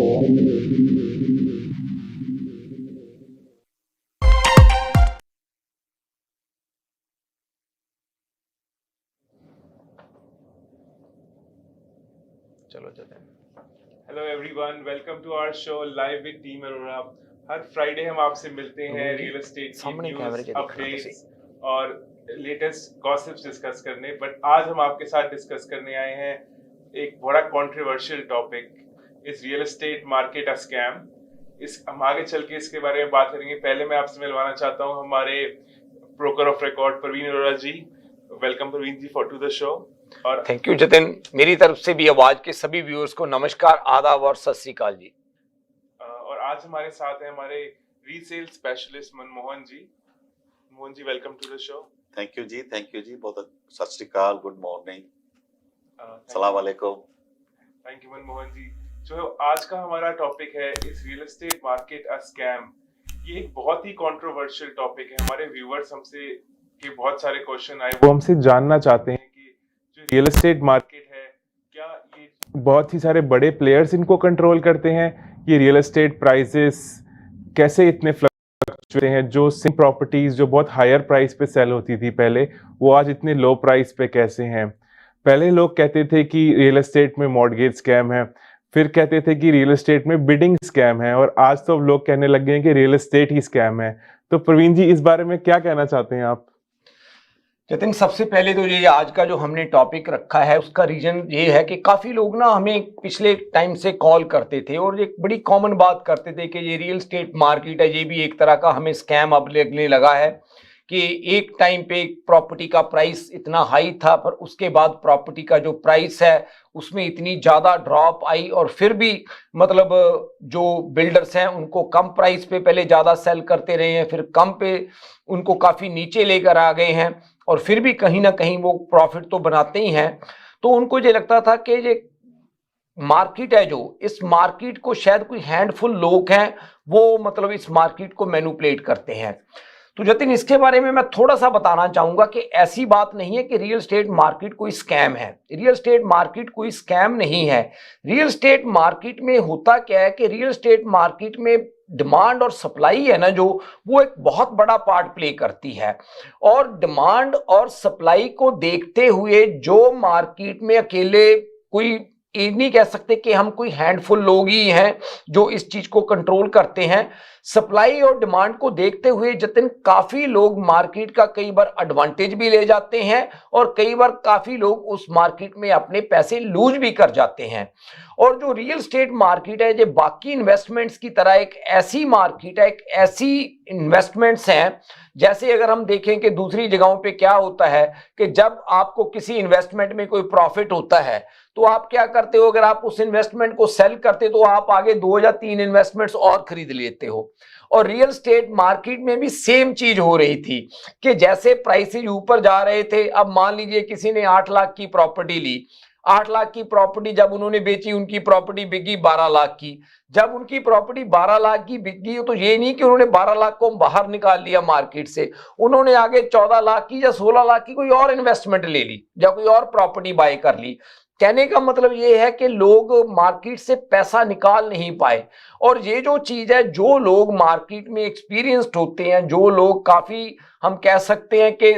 चलो Jatin. Hello everyone, welcome to our show live with team Arora. हर Friday हम आपसे मिलते हैं रियल एस्टेट की सामने कैमरे न्यूज़, के दिख रहा है अपडेट्स और लेटेस्ट गॉसिप्स डिस्कस करने। बट आज हम आपके साथ डिस्कस करने आए हैं एक बड़ा कंट्रोवर्शियल टॉपिक, इस real estate market a scam. हम आगे चल के इसके बारे में बात करेंगे। पहले मैं आपसे मिलवाना चाहता हूँ हमारे broker of record Praveen Arora ji. Welcome Praveen ji for to the show. और थैंक यू जतिन, मेरी तरफ से भी आवाज के सभी व्यूअर्स को नमस्कार, आदाब और सत श्री अकाल जी। और आज हमारे साथ हैं हमारे resale specialist Manmohan ji. Mohan ji, welcome to the show. Thank you ji, बहुत सत श्री अकाल, गुड मॉर्निंग, अस्सलाम वालेकुम। Thank you Manmohan ji. जो आज का हमारा टॉपिक है, इस real estate market a scam, ये एक बहुत ही कंट्रोवर्शियल टॉपिक है। हमारे व्यूअर्स हमसे के बहुत सारे क्वेश्चन आए, वो हमसे जानना चाहते हैं कि जो रियल एस्टेट मार्केट है, क्या ये बहुत ही सारे बड़े प्लेयर्स इनको कंट्रोल करते हैं? ये रियल एस्टेट प्राइसेस कैसे इतने फ्लक्चुएट हैं? जो सेम प्रॉपर्टीज जो बहुत हायर प्राइस पे सेल होती थी पहले, वो आज इतने लो प्राइस पे कैसे हैं? पहले लोग कहते थे कि रियल एस्टेट में मॉर्गेज स्कैम है, फिर कहते थे कि रियल एस्टेट में बिडिंग स्कैम है, और आज तो अब लोग कहने लग गए हैं कि रियल एस्टेट ही स्कैम है। तो प्रवीण जी, इस बारे में क्या कहना चाहते हैं आप? जतिन, सबसे पहले तो ये आज का जो हमने टॉपिक रखा है उसका रीजन ये है कि काफी लोग ना हमें पिछले टाइम से कॉल करते थे और एक बड़ी कॉमन बात करते थे कि ये रियल एस्टेट मार्केट है, ये भी एक तरह का हमें स्कैम अब लगने लगा है कि एक टाइम पे प्रॉपर्टी का प्राइस इतना हाई था, पर उसके बाद प्रॉपर्टी का जो प्राइस है उसमें इतनी ज़्यादा ड्रॉप आई, और फिर भी मतलब जो बिल्डर्स हैं उनको कम प्राइस पे पहले ज़्यादा सेल करते रहे हैं, फिर कम पे उनको काफ़ी नीचे लेकर आ गए हैं, और फिर भी कहीं ना कहीं वो प्रॉफिट तो बनाते ही हैं। तो उनको ये लगता था कि ये मार्केट है, जो इस मार्केट को शायद कोई हैंडफुल लोग हैं वो मतलब इस मार्केट को मैनिपुलेट करते हैं। तो जतिन, इसके बारे में मैं थोड़ा सा बताना चाहूंगा कि ऐसी बात नहीं है कि रियल एस्टेट मार्केट कोई स्कैम है। रियल एस्टेट मार्केट कोई स्कैम नहीं है। रियल एस्टेट मार्केट में होता क्या है कि रियल एस्टेट मार्केट में डिमांड और सप्लाई है ना, जो वो एक बहुत बड़ा पार्ट प्ले करती है। और डिमांड और सप्लाई को देखते हुए जो मार्केट में अकेले कोई ये नहीं कह सकते कि हम कोई हैंडफुल लोग ही हैं जो इस चीज को कंट्रोल करते हैं। सप्लाई और डिमांड को देखते हुए जतिन, काफी लोग मार्केट का कई बार एडवांटेज भी ले जाते हैं, और कई बार काफी लोग उस मार्केट में अपने पैसे लूज भी कर जाते हैं। और जो रियल एस्टेट मार्केट है, ये बाकी इन्वेस्टमेंट्स की तरह एक ऐसी मार्केट है, एक ऐसी इन्वेस्टमेंट्स हैं, जैसे अगर हम देखें कि दूसरी जगहों पे क्या होता है कि जब आपको किसी इन्वेस्टमेंट में कोई प्रॉफिट होता है तो आप क्या करते हो, अगर आप उस इन्वेस्टमेंट को सेल करते तो आप आगे 2 या 3 इन्वेस्टमेंट्स और खरीद लेते हो। और रियल एस्टेट मार्केट में भी सेम चीज हो रही थी कि जैसे प्राइसेज ऊपर जा रहे थे, अब मान लीजिए किसी ने 8 लाख की प्रॉपर्टी ली, 8 लाख की प्रॉपर्टी जब उन्होंने बेची, उनकी प्रॉपर्टी बिकी 12 लाख की। जब उनकी प्रॉपर्टी 12 लाख की बिक गई तो ये नहीं कि उन्होंने 12 लाख को बाहर निकाल लिया मार्केट से, उन्होंने आगे 14 लाख की या 16 लाख की कोई और इन्वेस्टमेंट ले ली या कोई और प्रॉपर्टी बाय कर ली। कहने का मतलब ये है कि लोग मार्केट से पैसा निकाल नहीं पाए। और ये जो चीज है, जो लोग मार्केट में एक्सपीरियंस्ड होते हैं, जो लोग काफी हम कह सकते हैं कि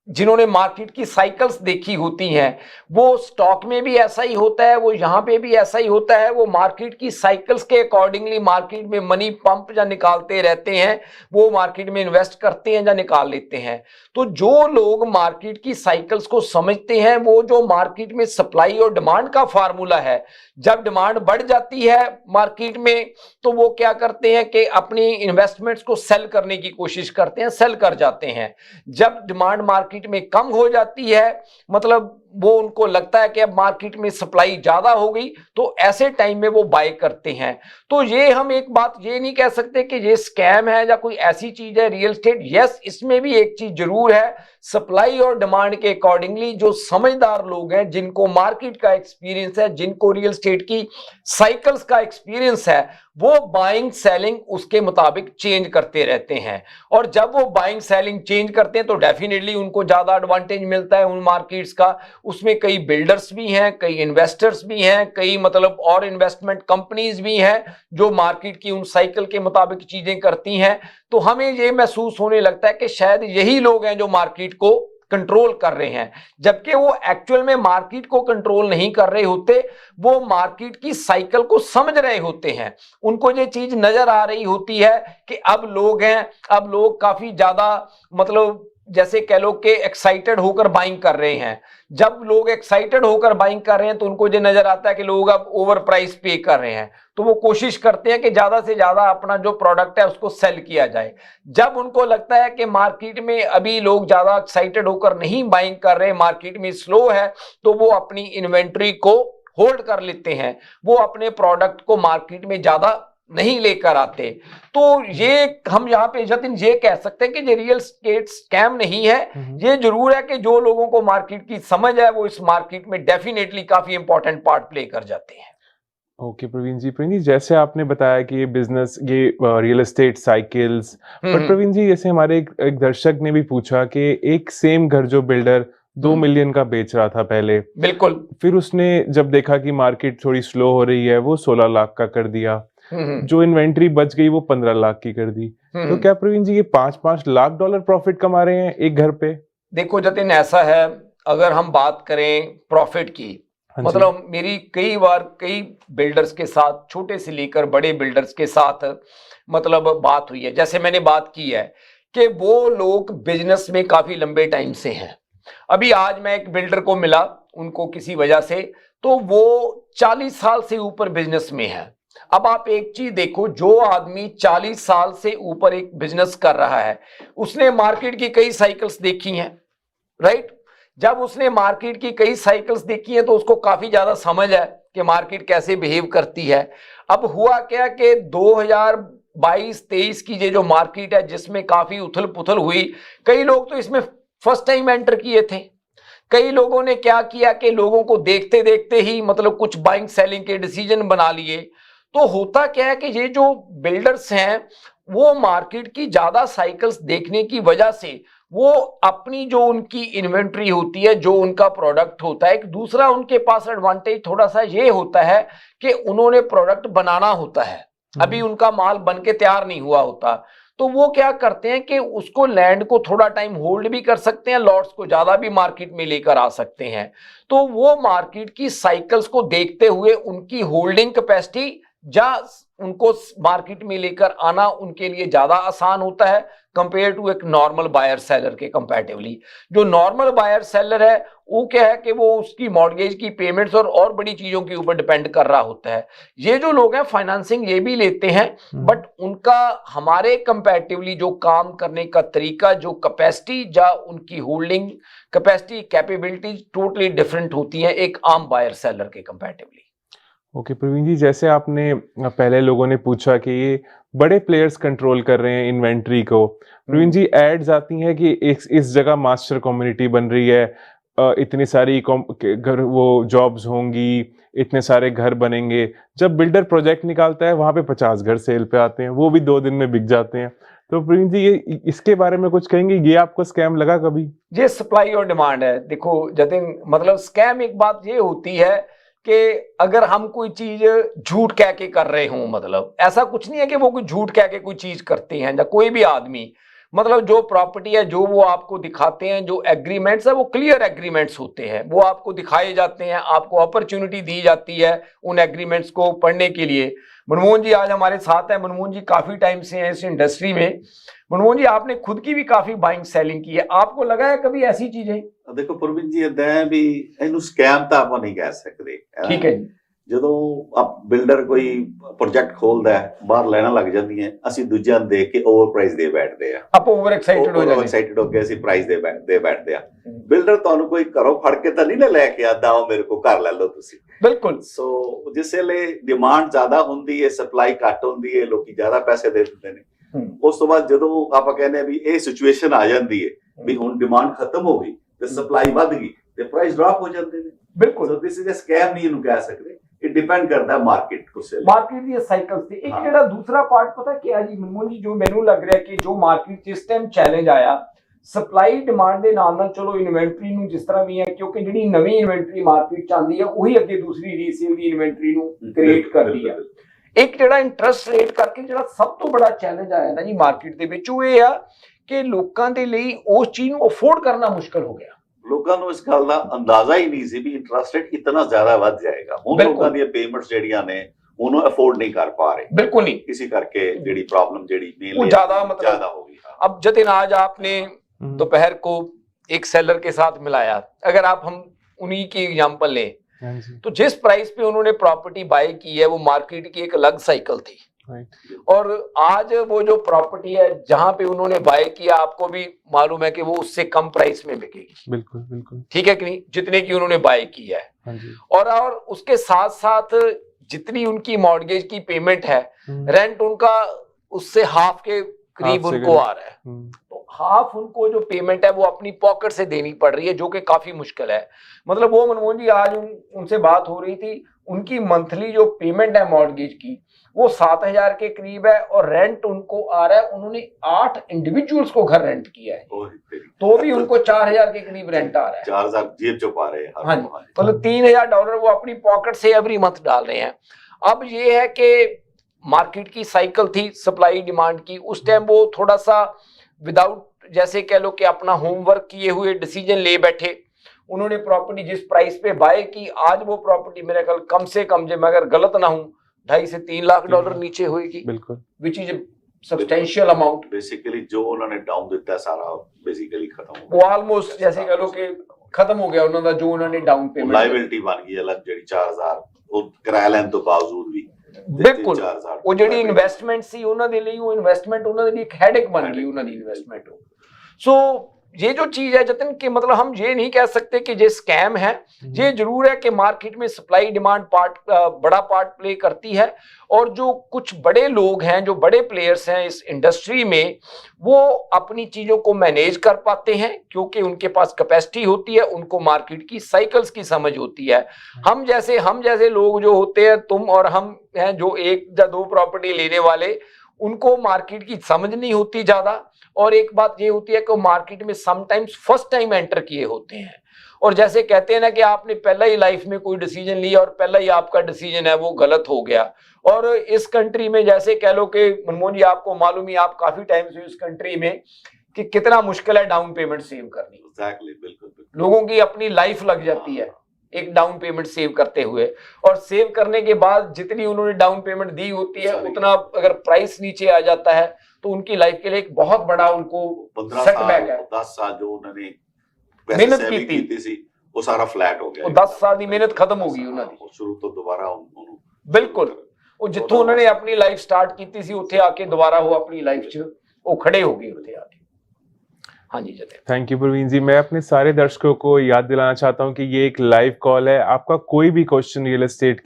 जिन्होंने मार्केट की साइकिल्स देखी होती हैं, वो स्टॉक में भी ऐसा ही होता है, वो यहाँ पे भी ऐसा ही होता है, वो मार्केट की साइकिल्स के अकॉर्डिंगली मार्केट में मनी पंप या निकालते रहते हैं, वो मार्केट में इन्वेस्ट करते हैं या निकाल लेते हैं। तो जो लोग मार्केट की साइकिल्स को समझते हैं, वो जो मार्केट में सप्लाई और डिमांड का फार्मूला है, जब डिमांड बढ़ जाती है मार्केट में तो वो क्या करते हैं कि अपनी इन्वेस्टमेंट्स को सेल करने की कोशिश करते हैं, सेल कर जाते हैं। जब डिमांड मार्केट में कम हो जाती है, मतलब वो उनको लगता है कि अब मार्केट में सप्लाई ज्यादा हो गई, तो ऐसे टाइम में वो बाय करते हैं। तो ये हम एक बात ये नहीं कह सकते कि ये स्कैम है या कोई ऐसी चीज है रियल एस्टेट। यस, इसमें भी एक चीज जरूर है, सप्लाई और डिमांड के अकॉर्डिंगली जो समझदार लोग हैं, जिनको मार्केट का एक्सपीरियंस है, जिनको रियल एस्टेट की साइकिल्स का एक्सपीरियंस है, वो बाइंग सेलिंग उसके मुताबिक चेंज करते रहते हैं। और जब वो बाइंग सेलिंग चेंज करते हैं तो डेफिनेटली उनको ज्यादा एडवांटेज मिलता है उन मार्केट्स का, उसमें कई बिल्डर्स भी हैं, कई इन्वेस्टर्स भी हैं, कई मतलब और इन्वेस्टमेंट कंपनीज भी हैं जो मार्केट की उन साइकिल के मुताबिक चीजें करती हैं। तो हमें ये महसूस होने लगता है कि शायद यही लोग हैं जो मार्केट को कंट्रोल कर रहे हैं, जबकि वो एक्चुअल में मार्केट को कंट्रोल नहीं कर रहे होते, वो मार्केट की साइकिल को समझ रहे होते हैं। उनको ये चीज नजर आ रही होती है कि अब लोग हैं, अब लोग काफी ज्यादा मतलब जैसे कह लो कि एक्साइटेड होकर बाइंग कर रहे हैं। जब लोग एक्साइटेड होकर बाइंग कर रहे हैं तो उनको ये नजर आता है कि लोग अब ओवर प्राइस पे कर रहे हैं, तो वो कोशिश करते हैं कि ज्यादा से ज्यादा अपना जो प्रोडक्ट है उसको सेल किया जाए। जब उनको लगता है कि मार्केट में अभी लोग ज्यादा एक्साइटेड होकर नहीं बाइंग कर रहे, मार्केट में स्लो है, तो वो अपनी इन्वेंट्री को होल्ड कर लेते हैं, वो अपने प्रोडक्ट को मार्केट में ज्यादा नहीं लेकर आते। तो ये हम यहाँ पे जतिन ये कह सकते हैं कि ये रियल एस्टेट स्कैम नहीं है। ये जरूर है कि जो लोगों को मार्केट की समझ है वो इस मार्केट में डेफिनेटली काफी इंपॉर्टेंट पार्ट प्ले कर जाते हैं। ओके प्रवीण जी, जैसे आपने बताया कि ये बिजनेस, ये रियल एस्टेट साइकिल्स, पर प्रवीण जी जैसे हमारे एक दर्शक ने भी पूछा कि एक सेम घर जो बिल्डर 2 मिलियन का बेच रहा था पहले, बिल्कुल, फिर उसने जब देखा कि मार्केट थोड़ी स्लो हो रही है वो 16 लाख का कर दिया, जो इन्वेंट्री बच गई वो 15 लाख की कर दी। तो क्या प्रवीण जी ये 5-5 लाख डॉलर प्रॉफिट कमा रहे हैं एक घर पे? देखो जतिन, ऐसा है, अगर हम बात करें प्रॉफिट की, मतलब मेरी कई बार कई बिल्डर्स के साथ, छोटे से लेकर बड़े बिल्डर्स के साथ मतलब बात हुई है। जैसे मैंने बात की है कि वो लोग बिजनेस में काफी लंबे टाइम से हैं। अभी आज मैं एक बिल्डर को मिला, उनको किसी वजह से, तो वो 40 साल से ऊपर बिजनेस में है। अब आप एक चीज देखो, जो आदमी 40 साल से ऊपर एक बिजनेस कर रहा है, उसने मार्केट की कई साइकिल्स देखी हैं, राइट? जब उसने मार्केट की कई साइकिल्स देखी हैं तो उसको काफी ज्यादा समझ है कि मार्केट कैसे बिहेव करती है। अब हुआ क्या कि 2022-23 की ये जो मार्केट है जिसमें काफी उथल पुथल हुई, कई लोग तो इसमें फर्स्ट टाइम एंटर किए थे। कई लोगों ने क्या किया कि लोगों को देखते देखते ही मतलब कुछ बाइंग सेलिंग के डिसीजन बना लिए। तो होता क्या है कि ये जो बिल्डर्स हैं वो मार्केट की ज्यादा साइकिल्स देखने की वजह से वो अपनी जो उनकी इन्वेंट्री होती है, जो उनका प्रोडक्ट होता है, एक दूसरा उनके पास एडवांटेज थोड़ा सा ये होता है कि उन्होंने प्रोडक्ट बनाना होता है, अभी उनका माल बन के तैयार नहीं हुआ होता। तो वो क्या करते हैं कि उसको लैंड को थोड़ा टाइम होल्ड भी कर सकते हैं, लॉट्स को ज्यादा भी मार्केट में लेकर आ सकते हैं। तो वो मार्केट की साइकिल्स को देखते हुए उनकी होल्डिंग कैपेसिटी या उनको मार्केट में लेकर आना उनके लिए ज्यादा आसान होता है कंपेयर टू एक नॉर्मल बायर सेलर के कंपैरेटिवली। जो नॉर्मल बायर सेलर है वो क्या है कि वो उसकी मॉर्गेज की पेमेंट्स और बड़ी चीजों के ऊपर डिपेंड कर रहा होता है। ये जो लोग हैं फाइनेंसिंग ये भी लेते हैं, बट उनका हमारे कंपैरेटिवली जो काम करने का तरीका, जो कैपेसिटी या उनकी holding capacity, capability totally different होती है एक आम बायर सेलर के कंपैरेटिवली। ओके प्रवीण जी, जैसे आपने पहले लोगों ने पूछा कि ये बड़े प्लेयर्स कंट्रोल कर रहे हैं इन्वेंट्री को, प्रवीण जी एड्स आती हैं कि इस जगह मास्टर कम्युनिटी बन रही है, इतनी सारी घर वो जॉब्स होंगी, इतने सारे घर बनेंगे। जब बिल्डर प्रोजेक्ट निकालता है वहां पे 50 घर सेल पे आते हैं, वो भी 2 दिन में बिक जाते हैं। तो प्रवीण जी ये इसके बारे में कुछ कहेंगे, ये आपको स्कैम लगा कभी? ये सप्लाई और डिमांड है। देखो जतिन, मतलब स्कैम एक बात ये होती है कि अगर हम कोई चीज झूठ कह के कर रहे हों, मतलब ऐसा कुछ नहीं है कि वो कोई झूठ कह के कोई चीज करते हैं, या कोई भी आदमी, मतलब जो प्रॉपर्टी है जो वो आपको दिखाते हैं, जो एग्रीमेंट्स है वो क्लियर एग्रीमेंट्स होते हैं, वो आपको दिखाए जाते हैं, आपको अपॉर्चुनिटी दी जाती है उन एग्रीमेंट्स को पढ़ने के लिए। मनमोहन जी आज हमारे साथ हैं। मनमोहन जी काफी टाइम से हैं इस इंडस्ट्री में। मनमोहन जी, आपने खुद की भी काफी बाइंग सेलिंग की है, आपको लगा है कभी ऐसी चीजें? देखो प्रवीण जी, ਇਦਾਂ ਹੈ ਵੀ ਇਹਨੂੰ ਸਕੈਮ ਤਾਂ ਆਪਾਂ ਨਹੀਂ ਕਹਿ ਸਕਦੇ। ਠੀਕ ਹੈ ਜੀ। ਜਦੋਂ ਆਪ ਬਿਲਡਰ ਕੋਈ ਪ੍ਰੋਜੈਕਟ ਖੋਲਦਾ ਹੈ, ਬਾਹਰ ਲੈਣਾ ਲੱਗ ਜਾਂਦੀਆਂ, ਅਸੀਂ ਦੂਜਿਆਂ ਨੂੰ ਦੇਖ ਕੇ ਓਵਰ ਪ੍ਰਾਈਸ ਦੇ ਬੈਠਦੇ ਆ। ਆਪਾਂ ਓਵਰ ਐਕਸਾਈਟਡ ਹੋ ਜਾਂਦੇ, ਐਕਸਾਈਟਡ ਹੋ ਕੇ ਅਸੀਂ ਪ੍ਰਾਈਸ ਦੇ ਬੈਠਦੇ ਆ। ਬਿਲਡਰ ਤੁਹਾਨੂੰ ਕੋਈ ਘਰੋਂ ਫੜ ਕੇ ਤਾਂ ਨਹੀਂ ਲੈ ਕੇ ਆਂਦਾ, ਉਹ ਮੇਰੇ ਕੋਲ ਘਰ ਲੈ ਲਓ ਤੁਸੀਂ। ਬਿਲਕੁਲ। ਸੋ ਜਿਸ ਵੇਲੇ ਡਿਮਾਂਡ ਜ਼ਿਆਦਾ ਹੁੰਦੀ ਹੈ, ਸਪਲਾਈ ਘੱਟ ਹੁੰਦੀ ਹੈ, ਲੋਕੀ ਜ਼ਿਆਦਾ ਪੈਸੇ ਦੇ ਦਿੰਦੇ ਨੇ। ਉਸ ਤੋਂ ਬਾਅਦ ਜਦੋਂ ਆਪਾਂ ਕਹਿੰਦੇ ਆ ਵੀ ਇਹ ਸਿਚੁਏਸ਼ਨ ਆ ਜਾਂਦੀ ਹੈ ਵੀ ਹੁਣ ਡਿਮਾਂਡ ਖਤਮ ਹੋ ਗਈ ਤੇ ਸਪਲਾਈ ਵੱਧ ਗਈ ਤੇ ਪ੍ਰਾਈਸ ਡ੍ਰੌਪ ਹੋ ਜਾਂਦੇ ਨੇ। ਬਿਲਕੁਲ। ਸੋ ਦਿਸ ਇਜ਼ ਅ ਸਕੈਮ ਨਹੀਂ ਇਹਨੂੰ ਕਹਿ ਸਕਦੇ, ਇਹ ਡਿਪੈਂਡ ਕਰਦਾ ਮਾਰਕੀਟ ਉਸੇ ਮਾਰਕੀਟ ਦੀ ਸਾਈਕਲਸ ਤੇ। ਇੱਕ ਜਿਹੜਾ ਦੂਸਰਾ ਪਾਰਟ ਪਤਾ ਕੀ ਹੈ ਜੀ मनमोहन जी, जो ਮੈਨੂੰ ਲੱਗ ਰਿਹਾ ਕਿ जो मार्केट जिस टाइम चैलेंज आया, ਸਪਲਾਈ ਡਿਮਾਂਡ ਦੇ ਨਾਲ ਚਲੋ ਇਨਵੈਂਟਰੀ ਨੂੰ ਜਿਸ ਤਰ੍ਹਾਂ ਵੀ ਹੈ, ਕਿਉਂਕਿ ਜਿਹੜੀ ਨਵੀਂ ਇਨਵੈਂਟਰੀ ਮਾਰਕੀਟ ਚ ਆਉਂਦੀ ਹੈ ਉਹੀ ਅੱਗੇ ਦੂਸਰੀ ਰੀਸੇਲ ਦੀ ਇਨਵੈਂਟਰੀ ਨੂੰ ਕ੍ਰੀਏਟ ਕਰਦੀ ਹੈ। ਇੱਕ ਜਿਹੜਾ ਇੰਟਰਸਟ ਰੇਟ ਕਰਕੇ ਜਿਹੜਾ ਸਭ ਤੋਂ ਬੜਾ ਚੈਲੰਜ ਆਇਆ ਨਾ ਜੀ ਮਾਰਕੀਟ ਦੇ ਵਿੱਚ, ਉਹ ਇਹ ਆ ਕਿ ਲੋਕਾਂ ਦੇ ਲਈ ਉਸ ਚੀਜ਼ ਨੂੰ ਅਫੋਰਡ ਕਰਨਾ ਮੁਸ਼ਕਲ ਹੋ ਗਿਆ। ਲੋਕਾਂ ਨੂੰ ਇਸ ਗੱਲ ਦਾ ਅੰਦਾਜ਼ਾ ਹੀ ਨਹੀਂ ਸੀ ਵੀ ਇੰਟਰਸਟ ਰੇਟ ਇਤਨਾ ਜ਼ਿਆਦਾ ਵੱਧ ਜਾਏਗਾ। ਹੁਣ ਲੋਕਾਂ ਦੀਆਂ ਪੇਮੈਂਟਸ ਜਿਹੜੀਆਂ ਨੇ ਉਹਨੂੰ ਅਫੋਰਡ ਨਹੀਂ ਕਰ ਪਾ ਰਹੇ, ਬਿल्कुल नहीं। इसी करके ਜਿਹੜੀ ਪ੍ਰੋਬਲਮ ਜਿਹੜੀ वो ज्यादा मतलब ज्यादा हो गई। अब जतिन आज आपने दोपहर को एक सेलर के साथ मिलाया, अगर आप हम उन्हीं की एग्जांपल लें तो जिस प्राइस पे उन्होंने प्रॉपर्टी बाय की है वो मार्केट की एक अलग साइकिल थी, और आज वो जो प्रॉपर्टी है जहां पे उन्होंने बाय किया आपको भी मालूम है कि वो उससे कम प्राइस में बिकेगी। बिल्कुल बिल्कुल, ठीक है कि नहीं, जितने की उन्होंने बाय की है। और उसके साथ साथ जितनी उनकी मॉर्गेज की पेमेंट है, रेंट उनका उससे हाफ के करीब उनको आ रहा है। तो हाफ उनको जो पेमेंट है वो अपनी पॉकेट से देनी पड़ रही है, जो कि काफी मुश्किल है। मतलब वो मनमोहन जी आज उनसे बात हो रही थी, उनकी मंथली जो पेमेंट है मॉर्गेज की वो 7,000 के करीब है, और रेंट उनको आ रहा है, उन्होंने 8 इंडिविजुअल्स को घर रेंट किया है तो भी उनको 4,000 के करीब रेंट आ रहा है। 4,000 जेब जो पा रहे हैं। हाँ, मतलब $3,000 वो अपनी पॉकेट से एवरी मंथ डाल रहे हैं। अब ये है कि मार्केट की साइकिल थी सप्लाई डिमांड की, उस टाइम वो थोड़ा सा विदाउट जैसे कह लो कि अपना होमवर्क किए हुए डिसीजन ले बैठे। उन्होंने प्रॉपर्टी जिस प्राइस पे बाय की, आज वो प्रॉपर्टी मेरे ख्याल कम से कम, जब मैं अगर गलत ना हूं, $2.5 से $3 लाख नीचे होगी, बिल्कुल, which is substantial amount. Basically जो उन्होंने डाउन दिता सारा बेसिकली खत्म हो गया, वो ऑलमोस्ट जैसे कह लो कि खत्म हो गया उन्होंने जो उन्होंने डाउन पेमेंट, लायबिलिटी बन गई अलग ਜਿਹੜੀ 4,000 ਉਹ ਕਿਰਾਇਆ ਲੈਣ ਤੋਂ ਬਾਵਜੂਦ ਵੀ। ਬਿਲਕੁਲ, ਉਹ ਜਿਹੜੀ ਇਨਵੈਸਟਮੈਂਟ ਸੀ ਉਹਨਾਂ ਦੇ ਲਈ, ਉਹ ਇਨਵੈਸਟਮੈਂਟ ਉਹਨਾਂ ਦੇ ਲਈ ਇੱਕ ਹੈਡੇਕ ਬਣ ਗਈ ਉਹਨਾਂ ਦੀ ਇਨਵੈਸਟਮੈਂਟ। सो ये जो चीज है जतिन कि मतलब हम ये नहीं कह सकते कि ये स्कैम है, ये जरूर है कि मार्केट में सप्लाई डिमांड बड़ा पार्ट प्ले करती है, और जो कुछ बड़े लोग हैं, जो बड़े प्लेयर्स हैं इस इंडस्ट्री में, वो अपनी चीजों को मैनेज कर पाते हैं क्योंकि उनके पास कैपेसिटी होती है, उनको मार्केट की साइकिल्स की समझ होती है। हम जैसे लोग जो होते हैं, तुम और हम हैं जो 1 या 2 प्रॉपर्टी लेने वाले, उनको मार्केट की समझ नहीं होती ज्यादा। और एक बात ये होती है कि मार्केट में समटाइम्स फर्स्ट टाइम एंटर किए होते हैं, और जैसे कहते हैं ना कि आपने पहला ही लाइफ में कोई डिसीजन लिया और पहला ही आपका डिसीजन है वो गलत हो गया। और इस कंट्री में जैसे कह लो कि मनमोहन जी आपको मालूम ही, आप काफी टाइम से इस कंट्री में, कि कितना मुश्किल है डाउन पेमेंट सेव करनी। बिल्कुल, लोगों की अपनी लाइफ लग जाती है एक डाउन पेमेंट सेव करते हुए, और सेव करने के बाद जितनी उन्होंने डाउन पेमेंट दी होती है उतना अगर प्राइस नीचे आ जाता है तो उनकी लाइफ के लिए एक बहुत बड़ा उनको सेटबैक है। 10 साल जो उन्होंने मेहनत की थी वो सारा फ्लैट हो गया। 10 साल की मेहनत खत्म हो गई उन्होंने शुरू तो दोबारा बिल्कुल, वो जिथों उन्होंने अपनी लाइफ स्टार्ट की थी उत्थे आके दोबारा वो अपनी लाइफ च वो खड़े हो गए उत्थे आके। हाँ जी जतिन, थैंक यू प्रवीण जी। मैं अपने सारे दर्शकों को याद दिलाना चाहता हूँ कि ये एक लाइव कॉल है। आपका कोई भी क्वेश्चन रियल एस्टेट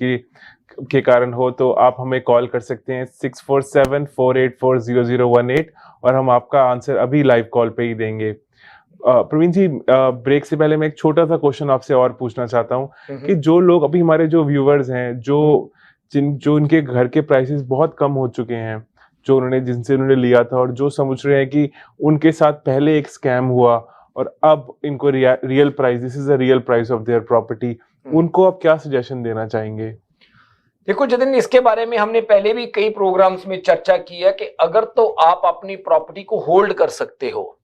के कारण हो तो आप हमें कॉल कर सकते हैं 6474840018, और हम आपका आंसर अभी लाइव कॉल पे ही देंगे। प्रवीण जी, ब्रेक से पहले मैं एक छोटा सा क्वेश्चन आपसे और पूछना चाहता हूँ कि जो लोग अभी हमारे जो व्यूवर्स हैं, जो इनके घर के प्राइसेस बहुत कम हो चुके हैं, जिनसे उन्होंने लिया था, और जो समझ रहे हैं कि उनके साथ पहले एक स्कैम हुआ और अब इनको real price, this is the real price of their property, उनको आप क्या सजेशन देना चाहेंगे? देखो जतिन, इसके बारे में हमने पहले भी कई प्रोग्राम्स में चर्चा की है कि अगर तो आप अपनी प्रॉपर्टी को होल्ड कर सकते हो,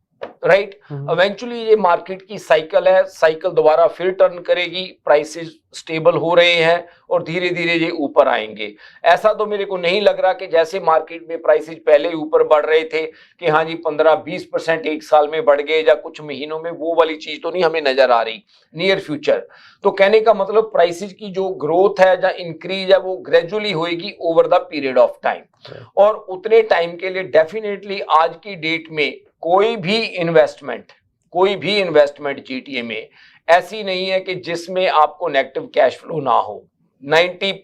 राइट, इवेंचुअली ये मार्केट की साइकिल है, साइकिल दोबारा फिर टर्न करेगी, प्राइसेस स्टेबल हो रहे हैं और धीरे धीरे ये ऊपर आएंगे। ऐसा तो मेरे को नहीं लग रहा कि जैसे मार्केट में प्राइसेस पहले ऊपर बढ़ रहे थे कि हाँ जी 15-20% एक साल में बढ़ गए या कुछ महीनों में, वो वाली चीज तो नहीं हमें नजर आ रही नियर फ्यूचर। तो कहने का मतलब प्राइसेस की जो ग्रोथ है या इंक्रीज है वो ग्रेजुअली होएगी over the period of time, और उतने टाइम के लिए डेफिनेटली आज की डेट में कोई भी इन्वेस्टमेंट जीटीए में ऐसी नहीं है कि जिसमें आपको नेगेटिव कैश फ्लो ना हो।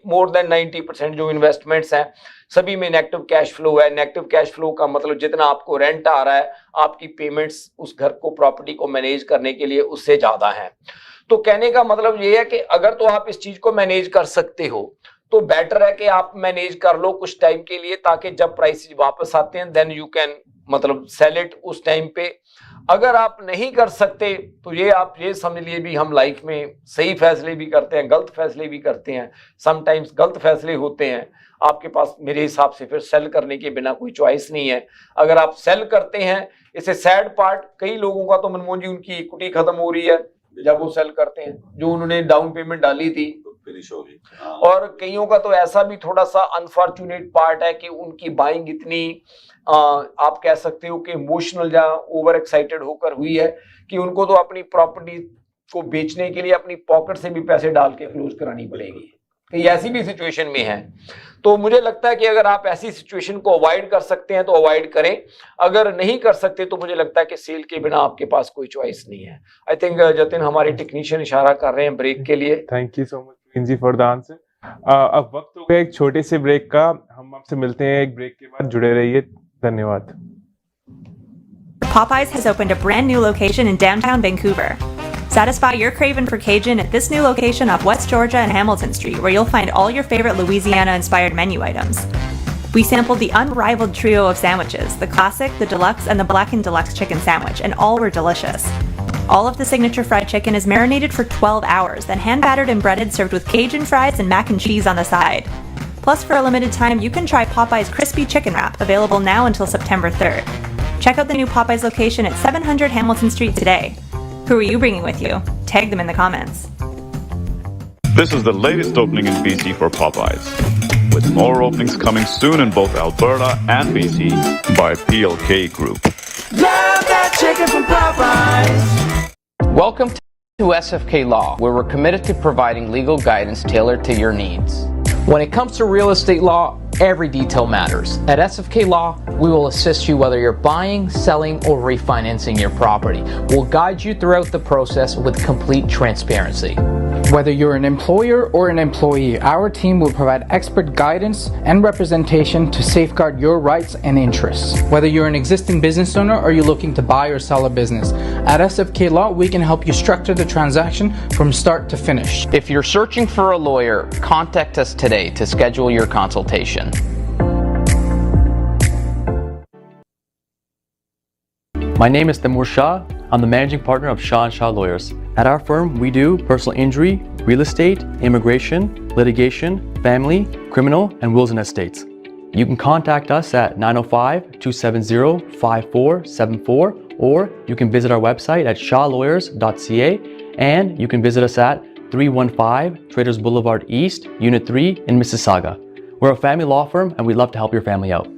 मोर देन 90% जो इन्वेस्टमेंट्स हैं सभी में नेगेटिव कैश फ्लो है। नेगेटिव कैश फ्लो का मतलब जितना आपको रेंट आ रहा है, आपकी पेमेंट्स उस घर को, प्रॉपर्टी को मैनेज करने के लिए उससे ज्यादा है। तो कहने का मतलब ये है कि अगर तो आप इस चीज को मैनेज कर सकते हो तो बेटर है कि आप मैनेज कर लो कुछ टाइम के लिए, ताकि जब प्राइसेस वापस आते हैं देन यू कैन मतलब सेल इट उस टाइम पे। अगर आप नहीं कर सकते तो ये आप ये समझ लिए भी हम लाइफ में सही फैसले भी करते हैं, गलत फैसले भी करते हैं, समटाइम्स गलत फैसले होते हैं। आपके पास मेरे हिसाब से फिर सेल करने के बिना कोई चॉइस नहीं है। अगर आप सेल करते हैं, इसे सैड पार्ट, कई लोगों का तो मनमोहन जी उनकी इक्विटी खत्म हो रही है जब वो सेल करते हैं, जो उन्होंने डाउन पेमेंट डाली थी फिनिश हो गई। और कईयों का तो ऐसा भी थोड़ा सा अनफॉर्चुनेट पार्ट है कि उनकी बाइंग इतनी आप कह सकते हो कि इमोशनल या ओवर एक्साइटेड होकर हुई है कि उनको तो अपनी प्रॉपर्टी को बेचने के लिए अपनी पॉकेट से भी पैसे डाल के क्लोज करानी पड़ेगी। तो ये ऐसी भी सिचुएशन में है। तो मुझे लगता है कि अगर आप ऐसी सिचुएशन को अवॉइड कर सकते हैं तो अवॉइड करें, अगर नहीं कर सकते तो मुझे लगता है कि सेल के बिना आपके पास कोई चॉइस नहीं है। आई थिंक जतिन हमारे टेक्नीशियन इशारा कर रहे हैं ब्रेक के लिए। थैंक यू सो मच जी फॉर द आंसर। अब वक्त हो गया एक छोटे से ब्रेक का, हम आपसे मिलते हैं एक ब्रेक के बाद, जुड़े रहिए, धन्यवाद। Popeyes has opened a brand new location in downtown Vancouver. Satisfy your craving for Cajun at this new location off West Georgia and Hamilton Street, where you'll find all your favorite Louisiana-inspired menu items. We sampled the unrivaled trio of sandwiches, the classic, the deluxe, and the blackened deluxe chicken sandwich, and all were delicious. All of the signature fried chicken is marinated for 12 hours, then hand-battered and breaded, served with Cajun fries and mac and cheese on the side. Plus, for a limited time, you can try Popeye's Crispy Chicken Wrap, available now until September 3rd. Check out the new Popeye's location at 700 Hamilton Street today. Who are you bringing with you? Tag them in the comments. This is the latest opening in BC for Popeyes, with more openings coming soon in both Alberta and BC by PLK Group. Love that chicken from Popeyes. Welcome to SFK Law, where we're committed to providing legal guidance tailored to your needs. When it comes to real estate law, every detail matters. At SFK Law, we will assist you whether you're buying, selling, or refinancing your property. We'll guide you throughout the process with complete transparency. Whether you're an employer or an employee, our team will provide expert guidance and representation to safeguard your rights and interests. Whether you're an existing business owner or you're looking to buy or sell a business, at SFK Law, we can help you structure the transaction from start to finish. If you're searching for a lawyer, contact us today to schedule your consultation. My name is Taimur Shah. I'm the managing partner of Shah & Shah Lawyers. At our firm, we do personal injury, real estate, immigration, litigation, family, criminal, and wills and estates. You can contact us at 905-270-5474, or you can visit our website at shawlawyers.ca, and you can visit us at 315 Traders Boulevard East, Unit 3 in Mississauga. We're a family law firm, and we'd love to help your family out.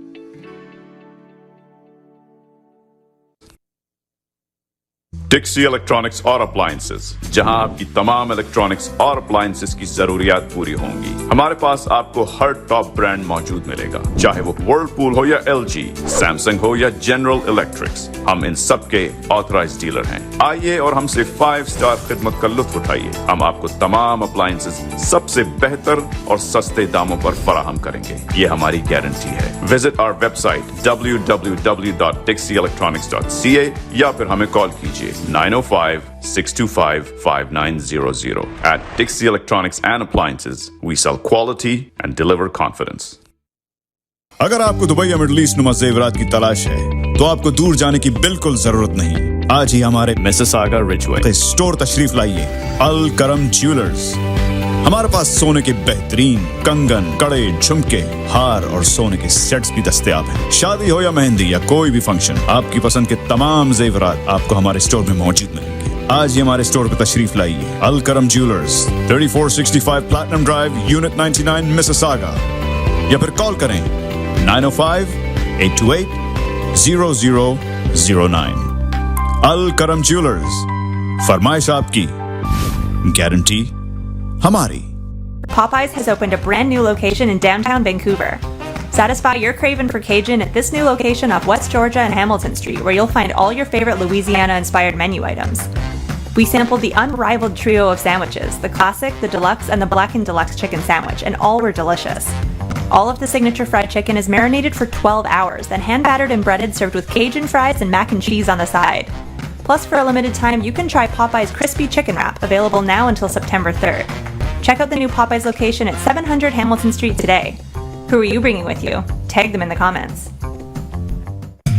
Dixie Electronics और Appliances, जहां आपकी तमाम electronics और appliances की जरूरियात पूरी होंगी। हमारे पास आपको हर टॉप ब्रांड मौजूद मिलेगा, चाहे वो Whirlpool हो या LG, Samsung हो या General Electrics, हम इन सब के ऑथराइज्ड डीलर हैं। आइए और हमसे 5 स्टार खिदमत का लुत्फ उठाइए। हम आपको तमाम अप्लायंसेस सबसे बेहतर और सस्ते दामों पर फराहम करेंगे, ये हमारी गारंटी है। विजिट आवर वेबसाइट www.dixieelectronics.ca या फिर हमें कॉल कीजिए 905-625-5900. At Dixie Electronics and Appliances, we sell quality and deliver confidence. अगर आपको दुबई या मिडिल ईस्ट नुमा जेवरात की तलाश है तो आपको दूर जाने की बिल्कुल जरूरत नहीं। आज ही हमारे मिसिसागा रिजवे स्टोर तशरीफ लाइए। अल करम ज्वेलर्स। हमारे पास सोने के बेहतरीन कंगन, कड़े, झुमके, हार और सोने के सेट्स भी दस्तयाब हैं। शादी हो या मेहंदी या कोई भी फंक्शन, आपकी पसंद के तमाम जेवरात आपको हमारे स्टोर में मौजूद मिलेंगे। आज ही हमारे स्टोर पर तशरीफ लाइए। अल करम jewellers, 3465 platinum drive, unit 99, Mississauga, या फिर कॉल करें 905-828-0009। अल करम ज्वेलर्स, फरमाइश आपकी, गारंटी हमारी। Popeyes has opened a brand new location in downtown Vancouver. Satisfy your craving for Cajun at this new location off West Georgia and Hamilton Street, where you'll find all your favorite Louisiana-inspired menu items. We sampled the unrivaled trio of sandwiches, the classic, the deluxe, and the blackened deluxe chicken sandwich, and all were delicious. All of the signature fried chicken is marinated for 12 hours, then hand-battered and breaded, served with Cajun fries and mac and cheese on the side. Plus, for a limited time, you can try Popeye's Crispy Chicken Wrap, available now until September 3rd. Check out the new Popeyes location at 700 Hamilton Street today. Who are you bringing with you? Tag them in the comments.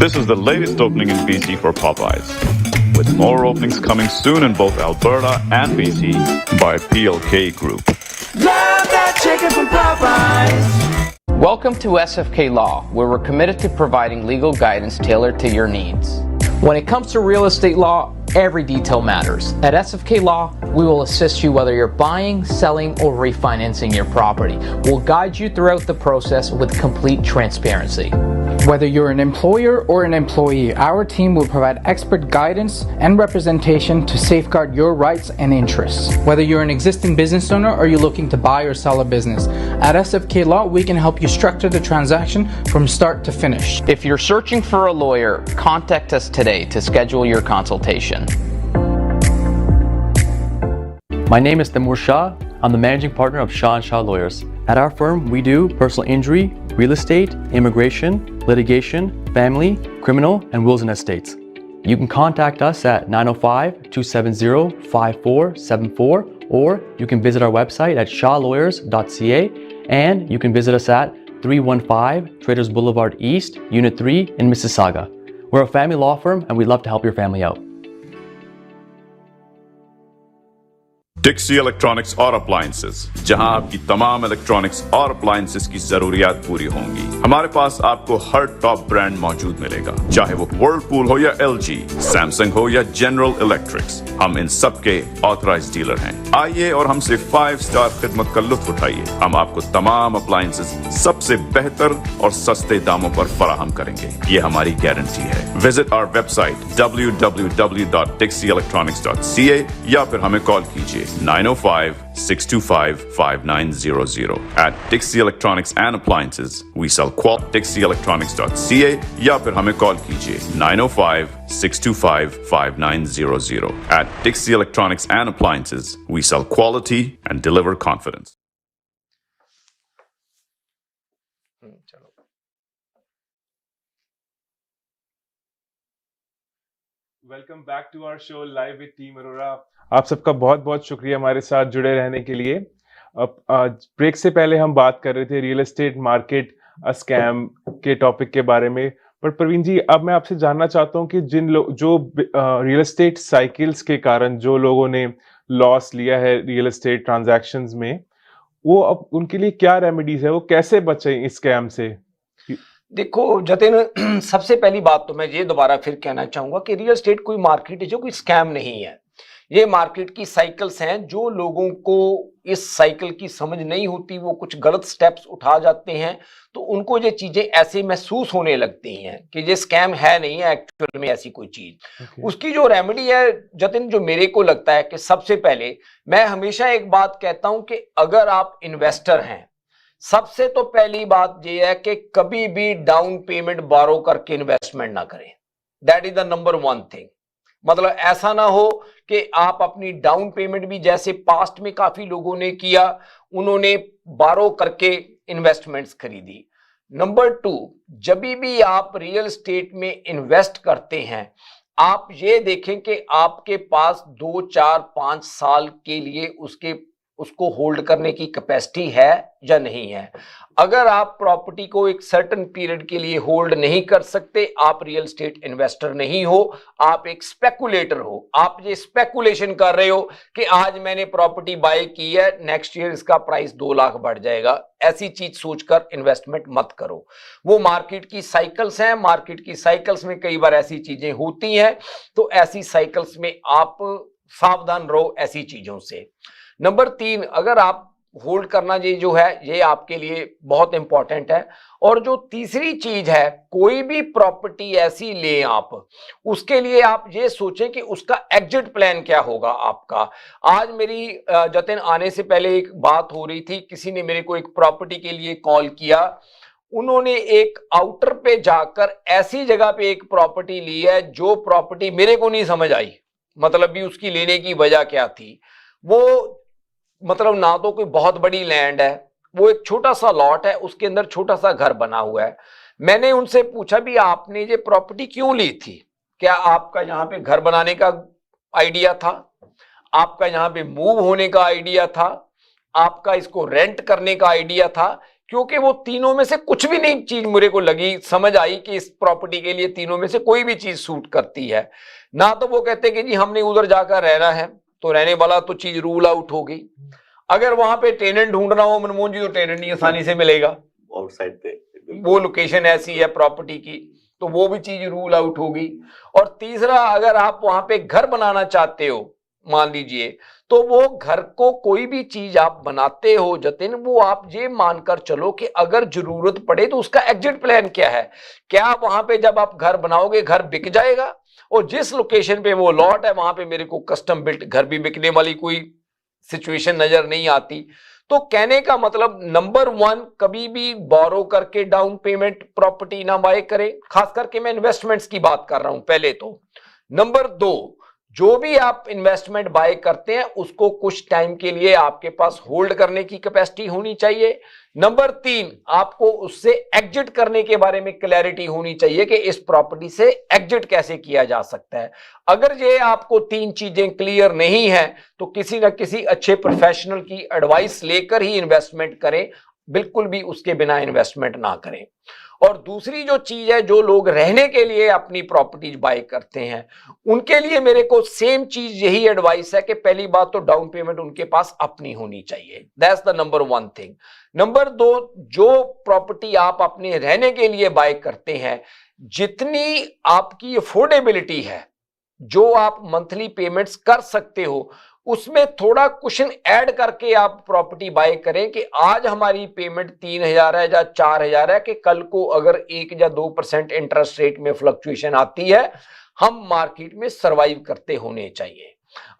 This is the latest opening in BC for Popeyes, with more openings coming soon in both Alberta and BC by PLK Group. Love that chicken from Popeyes. Welcome to SFK Law, where we're committed to providing legal guidance tailored to your needs. When it comes to real estate law, every detail matters. At SFK Law, we will assist you whether you're buying, selling, or refinancing your property. We'll guide you throughout the process with complete transparency. Whether you're an employer or an employee, our team will provide expert guidance and representation to safeguard your rights and interests. Whether you're an existing business owner or you're looking to buy or sell a business, at SFK Law, we can help you structure the transaction from start to finish. If you're searching for a lawyer, contact us today to schedule your consultation. My name is Timur Shah. I'm the managing partner of Shah & Shah Lawyers. At our firm, we do personal injury, real estate, immigration, litigation, family, criminal, and wills and estates. You can contact us at 905-270-5474, or you can visit our website at shawlawyers.ca, and you can visit us at 315 Traders Boulevard East, Unit 3 in Mississauga. We're a family law firm, and we'd love to help your family out. Dixie Electronics और Appliances, जहां आपकी तमाम electronics और appliances की जरूरियात पूरी होंगी। हमारे पास आपको हर टॉप ब्रांड मौजूद मिलेगा, चाहे वो वर्लपूल हो या LG, सैमसंग हो या जनरल इलेक्ट्रिक्स। हम इन सब के ऑथराइज्ड डीलर हैं। आइए और हमसे 5 स्टार खिदमत का लुत्फ उठाइए। हम आपको तमाम अप्लायंसेस सबसे बेहतर और सस्ते दामों पर फराहम करेंगे, ये हमारी गारंटी है। विजिट आवर वेबसाइट www.dixieelectronics.ca या फिर हमें कॉल कीजिए 905-625-5900. At Dixie Electronics and Appliances, we sell dixieelectronics.ca या फिर हमें कॉल कीजिए 905-625-5900. At Dixie Electronics and Appliances, we sell quality and deliver confidence. Welcome back to our show live with team Arora. आप सबका बहुत बहुत शुक्रिया हमारे साथ जुड़े रहने के लिए। अब ब्रेक से पहले हम बात कर रहे थे रियल एस्टेट मार्केट स्कैम के टॉपिक के बारे में, पर प्रवीण जी अब मैं आपसे जानना चाहता हूं कि जो रियल एस्टेट साइकिल्स के कारण जो लोगों ने लॉस लिया है रियल एस्टेट ट्रांजैक्शंस में, वो अब उनके लिए क्या रेमेडीज है, वो कैसे बचे इस स्कैम से? देखो जतिन, सबसे पहली बात तो मैं ये दोबारा फिर कहना चाहूंगा कि रियल एस्टेट कोई मार्केट है जो कोई स्कैम नहीं है। ये मार्केट की साइकिल्स हैं। जो लोगों को इस साइकिल की समझ नहीं होती, वो कुछ गलत स्टेप्स उठा जाते हैं, तो उनको ये चीजें ऐसे महसूस होने लगती हैं कि ये स्कैम है, नहीं है एक्चुअल में ऐसी कोई चीज। उसकी जो रेमेडी है जतिन, जो मेरे को लगता है कि सबसे पहले मैं हमेशा एक बात कहता हूं कि अगर आप इन्वेस्टर हैं, सबसे तो पहली बात यह है कि कभी भी डाउन पेमेंट बारो करके इन्वेस्टमेंट ना करें। That is the number 1 thing. मतलब ऐसा ना हो कि आप अपनी डाउन पेमेंट भी, जैसे पास्ट में काफी लोगों ने किया, उन्होंने बारो करके इन्वेस्टमेंट्स खरीदी। नंबर 2, जब भी आप रियल एस्टेट में इन्वेस्ट करते हैं, आप ये देखें कि आपके पास 2, 4, 5 साल के लिए उसको होल्ड करने की कैपेसिटी है या नहीं है। अगर आप प्रॉपर्टी को एक सर्टेन पीरियड के लिए होल्ड नहीं कर सकते, आप रियल एस्टेट इन्वेस्टर नहीं हो, आप एक स्पेकुलेटर हो। आप ये स्पेकुलेशन कर रहे हो कि आज मैंने प्रॉपर्टी बाय की है, नेक्स्ट ईयर इसका प्राइस 2 लाख बढ़ जाएगा। ऐसी चीज सोचकर इन्वेस्टमेंट मत करो। वो मार्केट की साइकिल्स हैं, मार्केट की साइकिल्स में कई बार ऐसी चीजें होती हैं, तो ऐसी साइकिल्स में आप सावधान रहो ऐसी चीजों से। नंबर 3, अगर आप होल्ड करना ये जो है, ये आपके लिए बहुत इंपॉर्टेंट है। और जो तीसरी चीज है, कोई भी प्रॉपर्टी ऐसी ले आप, उसके लिए आप ये सोचें कि उसका एग्जिट प्लान क्या होगा आपका। आज मेरी जतिन आने से पहले एक बात हो रही थी, किसी ने मेरे को एक प्रॉपर्टी के लिए कॉल किया। उन्होंने एक आउटर पे जाकर ऐसी जगह पे एक प्रॉपर्टी ली है जो प्रॉपर्टी मेरे को नहीं समझ आई, मतलब भी उसकी लेने की वजह क्या थी। वो मतलब ना तो कोई बहुत बड़ी लैंड है, वो एक छोटा सा लॉट है, उसके अंदर छोटा सा घर बना हुआ है। मैंने उनसे पूछा भी आपने ये प्रॉपर्टी क्यों ली थी? क्या आपका यहाँ पे घर बनाने का आइडिया था? आपका यहाँ पे मूव होने का आइडिया था? आपका इसको रेंट करने का आइडिया था? क्योंकि वो तीनों में से कुछ भी नहीं चीज मेरे को लगी, समझ आई कि इस प्रॉपर्टी के लिए तीनों में से कोई भी चीज सूट करती है। ना तो वो कहते कि जी हमने उधर जाकर रहना है, तो रहने वाला तो चीज रूल आउट हो गई। अगर वहां पे टेनेंट ढूंढना हो मनमोहन जी, तो टेनेंट नहीं आसानी से मिलेगा, आउटसाइड पे वो लोकेशन ऐसी है प्रॉपर्टी की, तो वो भी चीज रूल आउट होगी। और तीसरा, अगर आप वहां पे घर बनाना चाहते हो मान लीजिए, तो वो घर को कोई भी चीज आप बनाते हो जतिन, वो आप ये मानकर चलो कि अगर जरूरत पड़े तो उसका एग्जिट प्लान क्या है। क्या वहां पे जब आप घर बनाओगे घर बिक जाएगा, और जिस लोकेशन पे वो लॉट है वहां पे मेरे को कस्टम बिल्ट घर भी बिकने वाली कोई सिचुएशन नजर नहीं आती। तो कहने का मतलब नंबर 1, कभी भी बोरो करके डाउन पेमेंट प्रॉपर्टी ना बाय करें, खास करके मैं इन्वेस्टमेंट्स की बात कर रहा हूं पहले तो। नंबर 2, जो भी आप इन्वेस्टमेंट बाय करते हैं उसको कुछ टाइम के लिए आपके पास होल्ड करने की कैपेसिटी होनी चाहिए। नंबर 3, आपको उससे एग्जिट करने के बारे में क्लैरिटी होनी चाहिए कि इस प्रॉपर्टी से एग्जिट कैसे किया जा सकता है। अगर ये आपको 3 चीजें क्लियर नहीं है तो किसी न किसी अच्छे प्रोफेशनल की एडवाइस लेकर ही इन्वेस्टमेंट करें, बिल्कुल भी उसके बिना इन्वेस्टमेंट ना करें। और दूसरी जो चीज है, जो लोग रहने के लिए अपनी प्रॉपर्टीज बाय करते हैं उनके लिए मेरे को सेम चीज यही एडवाइस है कि पहली बात तो डाउन पेमेंट उनके पास अपनी होनी चाहिए, that's the number 1 thing. Number 2, जो प्रॉपर्टी आप अपने रहने के लिए बाय करते हैं, जितनी आपकी अफोर्डेबिलिटी है, जो आप मंथली पेमेंट्स कर सकते हो, उसमें थोड़ा कुशन ऐड करके आप प्रॉपर्टी बाय करें कि आज हमारी पेमेंट 3,000 है या 4,000 है, कि कल को अगर 1 या 2% इंटरेस्ट रेट में फ्लक्चुएशन आती है, हम मार्केट में सरवाइव करते होने चाहिए।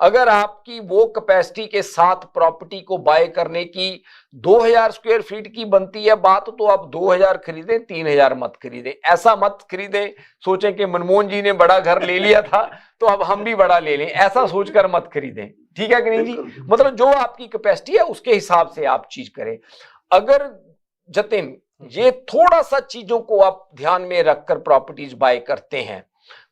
अगर आपकी वो कैपेसिटी के साथ प्रॉपर्टी को बाय करने की 2,000 स्क्वायर फीट की बनती है बात, तो आप 2,000 खरीदें, 3,000 मत खरीदें। ऐसा मत खरीदें सोचें कि मनमोहन जी ने बड़ा घर ले लिया था तो अब हम भी बड़ा ले लें, ऐसा सोचकर मत खरीदें, ठीक है कि नहीं जी। मतलब जो आपकी कैपेसिटी है उसके हिसाब से आप चीज करें। अगर जतिन ये थोड़ा सा चीजों को आप ध्यान में रखकर प्रॉपर्टीज बाय करते हैं,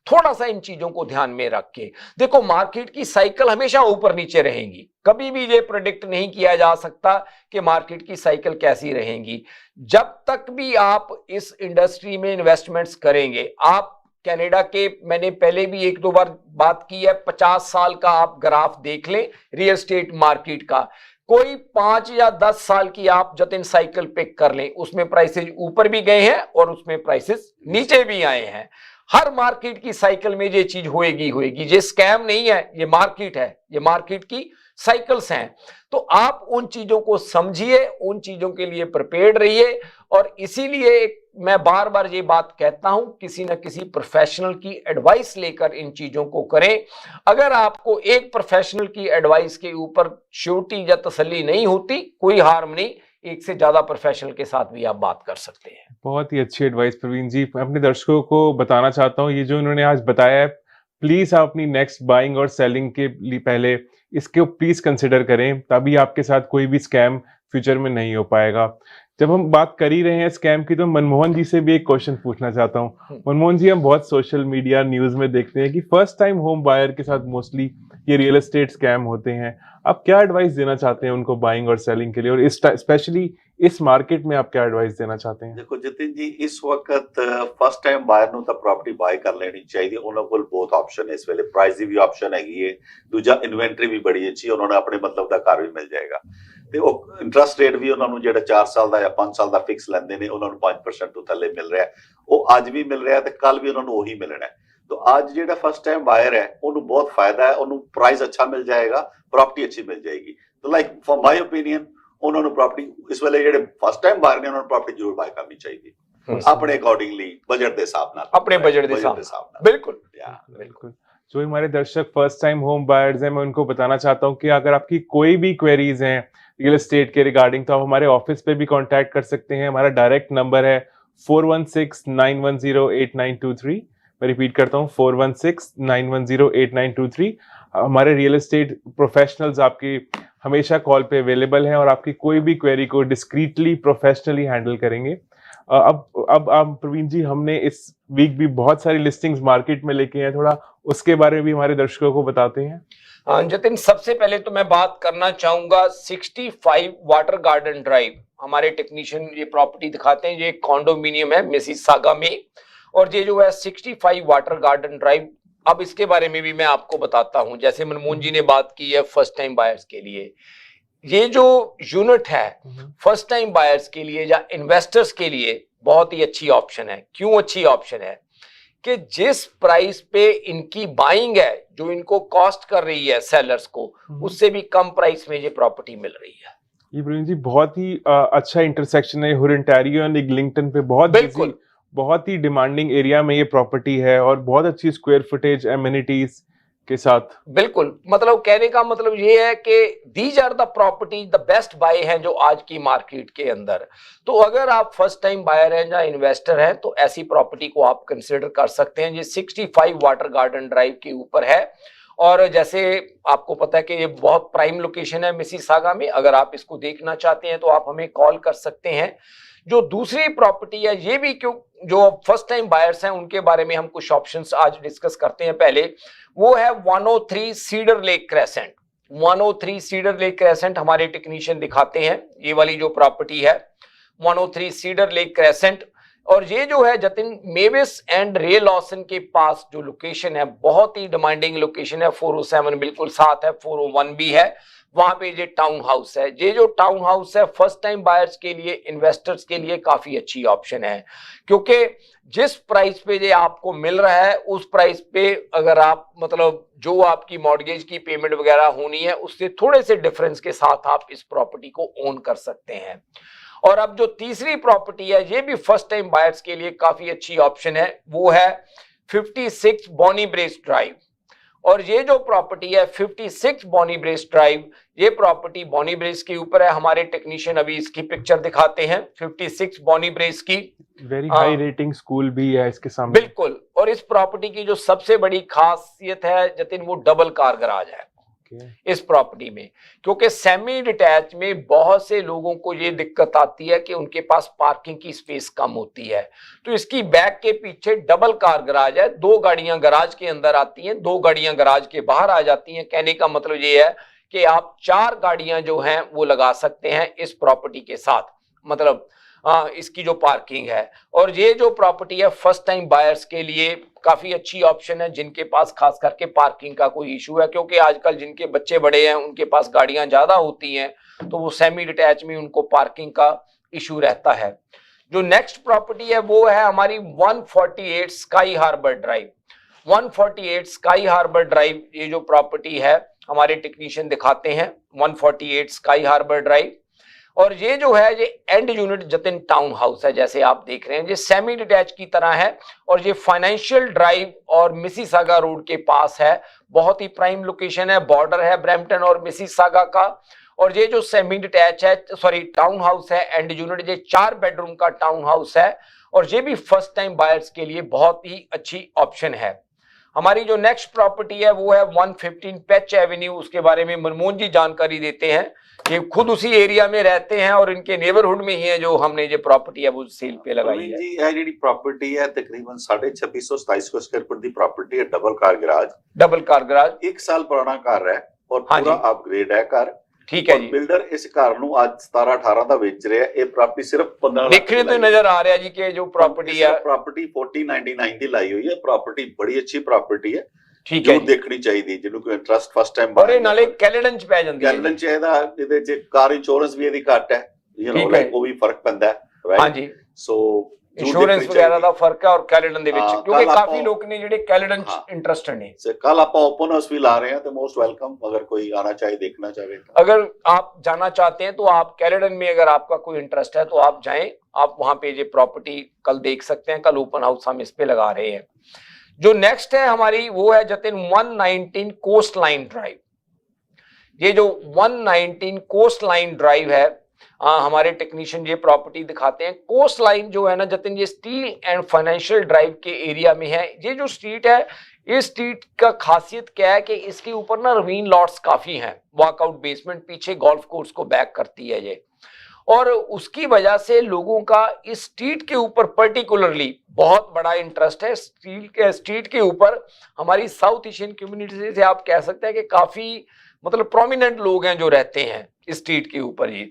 थोड़ा सा इन चीजों को ध्यान में रख के देखो, मार्केट की साइकिल हमेशा ऊपर नीचे रहेगी, कभी भी ये प्रेडिक्ट नहीं किया जा सकता कि मार्केट की साइकिल कैसी रहेगी। जब तक भी आप इस इंडस्ट्री में इन्वेस्टमेंट्स करेंगे, आप कनाडा के, मैंने पहले भी 1-2 बार बात की है, 50 साल का आप ग्राफ देख लें रियल एस्टेट मार्केट का, कोई 5 या 10 साल की आप जतिन साइकिल पिक कर लें, उसमें प्राइसेज ऊपर भी गए हैं और उसमें प्राइसेस नीचे भी आए हैं। हर मार्केट की साइकिल में ये चीज होएगी। ये स्कैम नहीं है, ये मार्केट है, ये मार्केट की साइकिल्स हैं। तो आप उन चीजों को समझिए, उन चीजों के लिए प्रिपेयर्ड रहिए। और इसीलिए मैं बार बार ये बात कहता हूं, किसी न किसी प्रोफेशनल की एडवाइस लेकर इन चीजों को करें। अगर आपको एक प्रोफेशनल की एडवाइस के ऊपर श्योरिटी या तसल्ली नहीं होती, कोई हार्म नहीं, 1 से ज्यादा प्रोफेशनल के साथ भी आप बात कर सकते हैं। बहुत ही अच्छी एडवाइस प्रवीण जी। मैं अपने दर्शकों को बताना चाहता हूँ, ये जो उन्होंने आज बताया है, प्लीज आप अपनी नेक्स्ट बाइंग और सेलिंग के लिए पहले इसको प्लीज कंसिडर करें, तभी आपके साथ कोई भी स्कैम फ्यूचर में नहीं हो पाएगा। जब हम बात कर ही रहे हैं स्कैम की, तो मनमोहन जी से भी एक क्वेश्चन पूछना चाहता हूँ। मनमोहन जी, हम बहुत सोशल मीडिया न्यूज में देखते हैं कि फर्स्ट टाइम होम बायर के साथ मोस्टली ये रियल एस्टेट स्कैम होते हैं। आप क्या एडवाइस देना चाहते हैं उनको बाइंग और सेलिंग के लिए, और स्पेशली इस मार्केट में आप क्या एडवाइस देना चाहते हैं? देखो जतिन जी, इस वक्त फर्स्ट टाइम बायर ਨੂੰ ਤਾਂ प्रॉपर्टी बाय कर लेनी चाहिए। ਉਹਨਾਂ ਕੋਲ ਬਹੁਤ ਆਪਸ਼ਨ ਹੈ, ਇਸ ਵੇਲੇ ਪ੍ਰਾਈਸ ਦੀ ਵੀ ਆਪਸ਼ਨ ਹੈਗੀ ਹੈ, ਦੂਜਾ ਇਨਵੈਂਟਰੀ ਵੀ ਬੜੀ ਅੱਛੀ, ਉਹਨਾਂ ਨੂੰ ਆਪਣੇ ਮਤਲਬ ਦਾ ਘਰ ਵੀ ਮਿਲ ਜਾਏਗਾ। ਤੇ ਉਹ ਇੰਟਰਸਟ ਰੇਟ ਵੀ ਉਹਨਾਂ ਨੂੰ ਜਿਹੜਾ 4 ਸਾਲ ਦਾ ਜਾਂ 5 ਸਾਲ ਦਾ ਫਿਕਸ ਲੈਂਦੇ ਨੇ, ਉਹਨਾਂ ਨੂੰ 5% ਤੋਂ ਥੱਲੇ ਮਿਲ ਰਿਹਾ, ਉਹ ਅੱਜ ਵੀ ਮਿਲ ਰਿਹਾ ਤੇ ਕੱਲ ਵੀ ਉਹਨਾਂ ਨੂੰ ਉਹੀ ਮਿਲਣਾ ਹੈ। तो आज ਜਿਹੜਾ फर्स्ट टाइम बायर है ਉਹਨੂੰ बहुत फायदा है, ਉਹਨੂੰ प्राइस अच्छा मिल जाएगा, प्रॉपर्टी अच्छी मिल जाएगी। तो लाइक फॉर माय ओपिनियन ਉਹਨਾਂ ਨੂੰ प्रॉपर्टी ਇਸ ਵੇਲੇ ਜਿਹੜੇ फर्स्ट टाइम बायर ਨੇ ਉਹਨਾਂ ਨੂੰ प्रॉपर्टी ਜ਼ਰੂਰ ਬਾय ਕਰਨੀ ਚਾਹੀਦੀ अपने अकॉर्डिंगली बजट के हिसाब नाल, अपने बजट के हिसाब नाल। बिल्कुल बिल्कुल। जो हमारे दर्शक फर्स्ट टाइम होम बायर्स हैं, मैं उनको बताना चाहता हूँ कि अगर आपकी कोई भी क्वेरीज हैं रियल एस्टेट के रिगार्डिंग, तो आप हमारे ऑफिस पे भी कांटेक्ट कर सकते हैं। हमारा डायरेक्ट नंबर है 4169108923। मैं रिपीट करता हूँ 4169108923। हमारे रियल एस्टेट प्रोफेशनल्स आपकी हमेशा कॉल पे अवेलेबल हैं और आपकी कोई भी क्वेरी को डिस्क्रीटली प्रोफेशनली हैंडल करेंगे। अब आप प्रवीण जी, हमने इस वीक भी बहुत सारी लिस्टिंग्स मार्केट में लेके हैं, थोड़ा उसके बारे में भी हमारे दर्शकों को बताते हैं। जतिन, सबसे पहले तो मैं बात करना चाहूंगा 65 वाटर गार्डन ड्राइव, हमारे टेक्नीशियन ये प्रॉपर्टी दिखाते हैं, ये कॉन्डोमिनियम है मिसिसागा में, और ये जो है 65 वाटर गार्डन ड्राइव अब इसके बारे में भी मैं आपको बताता हूं। जैसे मनमोहन जी ने बात की है फर्स्ट टाइम बायर्स के लिए, ये जो यूनिट है फर्स्ट टाइम बायर्स के लिए या इन्वेस्टर्स के लिए बहुत ही अच्छी ऑप्शन है। क्यों अच्छी ऑप्शन है? कि जिस प्राइस पे इनकी बाइंग है, जो इनको कॉस्ट कर रही है सेलर्स को, उससे भी कम प्राइस में ये प्रॉपर्टी मिल रही है। ये प्रवीण जी बहुत ही अच्छा इंटरसेक्शन है, हुर ओंटारियो और इग्लिंगटन पे बहुत बिल्कुल, बहुत ही डिमांडिंग एरिया में ये प्रॉपर्टी है और बहुत अच्छी स्क्वायर फुटेज एमिनिटीज के साथ। बिल्कुल, मतलब कहने का मतलब ये है कि these are the property the best buy हैं जो आज की मार्केट के अंदर। तो अगर आप फर्स्ट टाइम बायर हैं या इन्वेस्टर हैं तो ऐसी प्रॉपर्टी को आप कंसिडर कर सकते हैं। ये 65 वाटर गार्डन ड्राइव के ऊपर है और जैसे आपको पता है कि ये बहुत प्राइम लोकेशन है मिसिसागा में। अगर आप इसको देखना चाहते हैं तो आप हमें कॉल कर सकते हैं। जो दूसरी प्रॉपर्टी है, ये भी क्यों जो फर्स्ट टाइम बायर्स हैं उनके बारे में हम कुछ ऑप्शंस आज डिस्कस करते हैं। पहले वो है 103 cedar lake crescent. 103 cedar lake crescent हमारे टेक्नीशियन दिखाते हैं। ये वाली जो प्रॉपर्टी है 103 सीडर लेक क्रेसेंट, और ये जो है जतिन मेविस एंड रे लॉसन के पास जो लोकेशन है, बहुत ही डिमांडिंग लोकेशन है। 407 बिल्कुल साथ है, 401 भी है, वहां पे ये टाउन हाउस है। ये जो टाउन हाउस है फर्स्ट टाइम बायर्स के लिए, इन्वेस्टर्स के लिए काफी अच्छी ऑप्शन है, क्योंकि जिस प्राइस पे ये आपको मिल रहा है उस प्राइस पे अगर आप मतलब जो आपकी मॉर्गेज की पेमेंट वगैरह होनी है उससे थोड़े से डिफरेंस के साथ आप इस प्रॉपर्टी को ओन कर सकते हैं। और अब जो तीसरी प्रॉपर्टी है, ये भी फर्स्ट टाइम बायर्स के लिए काफी अच्छी ऑप्शन है, वो है 56 बॉनी ब्रेस ड्राइव। और ये जो प्रॉपर्टी है 56 बॉनी ब्रेस ड्राइव, ये प्रॉपर्टी बॉनी ब्रेस के ऊपर है। हमारे टेक्नीशियन अभी इसकी पिक्चर दिखाते हैं 56 बॉनी ब्रेस की। वेरी हाई रेटिंग स्कूल भी है इसके सामने। बिल्कुल, और इस प्रॉपर्टी की जो सबसे बड़ी खासियत है जतिन, वो डबल कार गराज है इस प्रॉपर्टी में। क्योंकि सेमी डिटैच में बहुत से लोगों को ये दिक्कत आती है कि उनके पास पार्किंग की स्पेस कम होती है, तो इसकी बैक के पीछे डबल कार गराज है। 2 गाड़ियां गराज के अंदर आती हैं, 2 गाड़ियां गराज के बाहर आ जाती हैं। कहने का मतलब ये है कि आप 4 गाड़ियां जो हैं वो लगा सकते हैं इस प्रॉपर्टी के साथ, मतलब इसकी जो पार्किंग है। और ये जो प्रॉपर्टी है फर्स्ट टाइम बायर्स के लिए काफी अच्छी ऑप्शन है, जिनके पास खास करके पार्किंग का कोई इशू है, क्योंकि आजकल जिनके बच्चे बड़े हैं उनके पास गाड़ियां ज्यादा होती हैं, तो वो सेमी डिटैच में उनको पार्किंग का इशू रहता है। जो नेक्स्ट प्रॉपर्टी है वो है हमारी 148 Sky Harbor Drive. 148 Sky Harbor Drive, ये जो प्रॉपर्टी है हमारे टेक्नीशियन दिखाते हैं 148 स्काई हार्बर ड्राइव। और ये जो है ये and unit Jatin town house है, जैसे आप देख रहे हैं, ये सेमी डिटैच की तरह है और ये फाइनेंशियल ड्राइव और मिसिसागा रोड के पास है। बहुत ही प्राइम लोकेशन है, बॉर्डर है ब्रैम्पटन और मिसिसागा का। और ये जो सेमी डिटैच है, सॉरी टाउन हाउस है एंड यूनिट, ये 4 बेडरूम का टाउन हाउस है और ये भी फर्स्ट टाइम बायर्स के लिए बहुत ही अच्छी ऑप्शन है। हमारी जो नेक्स्ट प्रॉपर्टी है वो है 115 पेच एवेन्यू। उसके बारे में मनमोहन जी जानकारी देते हैं। ये खुद उसी एरिया में रहते हैं और इनके नेबरहुड में ही है जो हमने जो प्रॉपर्टी है वो सेल पे लगाई है। जी ਇਹ ਜਿਹੜੀ प्रॉपर्टी है तकरीबन 2650 स्क्वायर फुट ਦੀ प्रॉपर्टी है, डबल कार गराज, 1 साल पुराना घर है और पूरा अपग्रेड है घर। ठीक है जी। बिल्डर इस घर ਨੂੰ ਅੱਜ 17-18 ਦਾ ਵੇਚ ਰਿਹਾ। ਇਹ प्रॉपर्टी सिर्फ 15 देखने तो नजर आ रहा है जी कि जो प्रॉपर्टी है प्रॉपर्टी 4099 ਦੀ ਲਾਈ ਹੋਈ ਹੈ। प्रॉपर्टी बड़ी अच्छी प्रॉपर्टी है, ठीक है, ਜੋ ਦੇਖਣੀ ਚਾਹੀਦੀ ਜਿਹਨੂੰ ਕੋਈ ਇੰਟਰਸਟ ਫਸਟ ਟਾਈਮ और ਇਹ ਨਾਲੇ ਕੈਲੇਡਨ ਚ ਪੈ ਜਾਂਦੀ ਹੈ। ਕੈਲੇਡਨ ਚ ਇਹਦੇ ਚ ਕਾਰ ਇੰਸ਼ੋਰੈਂਸ ਵੀ ਇਹਦੀ ਘੱਟ ਹੈ, ਲਾਈਕ ਉਹ ਵੀ ਫਰਕ ਪੈਂਦਾ ਹੈ, ਰਾਈਟ। ਹਾਂਜੀ, ਸੋ ਇੰਸ਼ੋਰੈਂਸ ਵਗੈਰਾ ਦਾ ਫਰਕ ਹੈ ਔਰ ਕੈਲੇਡਨ ਦੇ ਵਿੱਚ, ਕਿਉਂਕਿ ਕਾਫੀ ਲੋਕ ਨੇ ਜਿਹੜੇ ਕੈਲੇਡਨ ਚ ਇੰਟਰਸਟਡ ਨੇ। कल आप ओपन हाउस भी ला रहे हैं तो मोस्ट वेलकम, अगर कोई आना चाहे देखना चाहे। अगर आप जाना चाहते हैं तो आप कैलेडन में अगर आपका कोई इंटरेस्ट है तो आप जाएं, आप वहां पे ये प्रॉपर्टी कल देख सकते हैं। कल ओपन हाउस हम इस पे लगा रहे हैं। जो नेक्स्ट है हमारी वो है जतिन 119 कोस्ट लाइन ड्राइव। ये जो 119 कोस्ट लाइन ड्राइव है, हमारे टेक्नीशियन ये प्रॉपर्टी दिखाते हैं। कोस्ट लाइन जो है ना जतिन, ये स्टील एंड फाइनेंशियल ड्राइव के एरिया में है। ये जो स्ट्रीट है, इस स्ट्रीट का खासियत क्या है कि इसके ऊपर ना रवीन लॉट्स काफी हैं, वॉकआउट बेसमेंट पीछे गोल्फ कोर्स को बैक करती है ये, और उसकी वजह से लोगों का इस स्ट्रीट के ऊपर पर्टिकुलरली बहुत बड़ा इंटरेस्ट है। स्ट्रीट के ऊपर हमारी साउथ एशियन कम्युनिटी से आप कह सकते हैं कि काफी मतलब प्रोमिनेंट लोग हैं जो रहते हैं इस स्ट्रीट के ऊपर ही।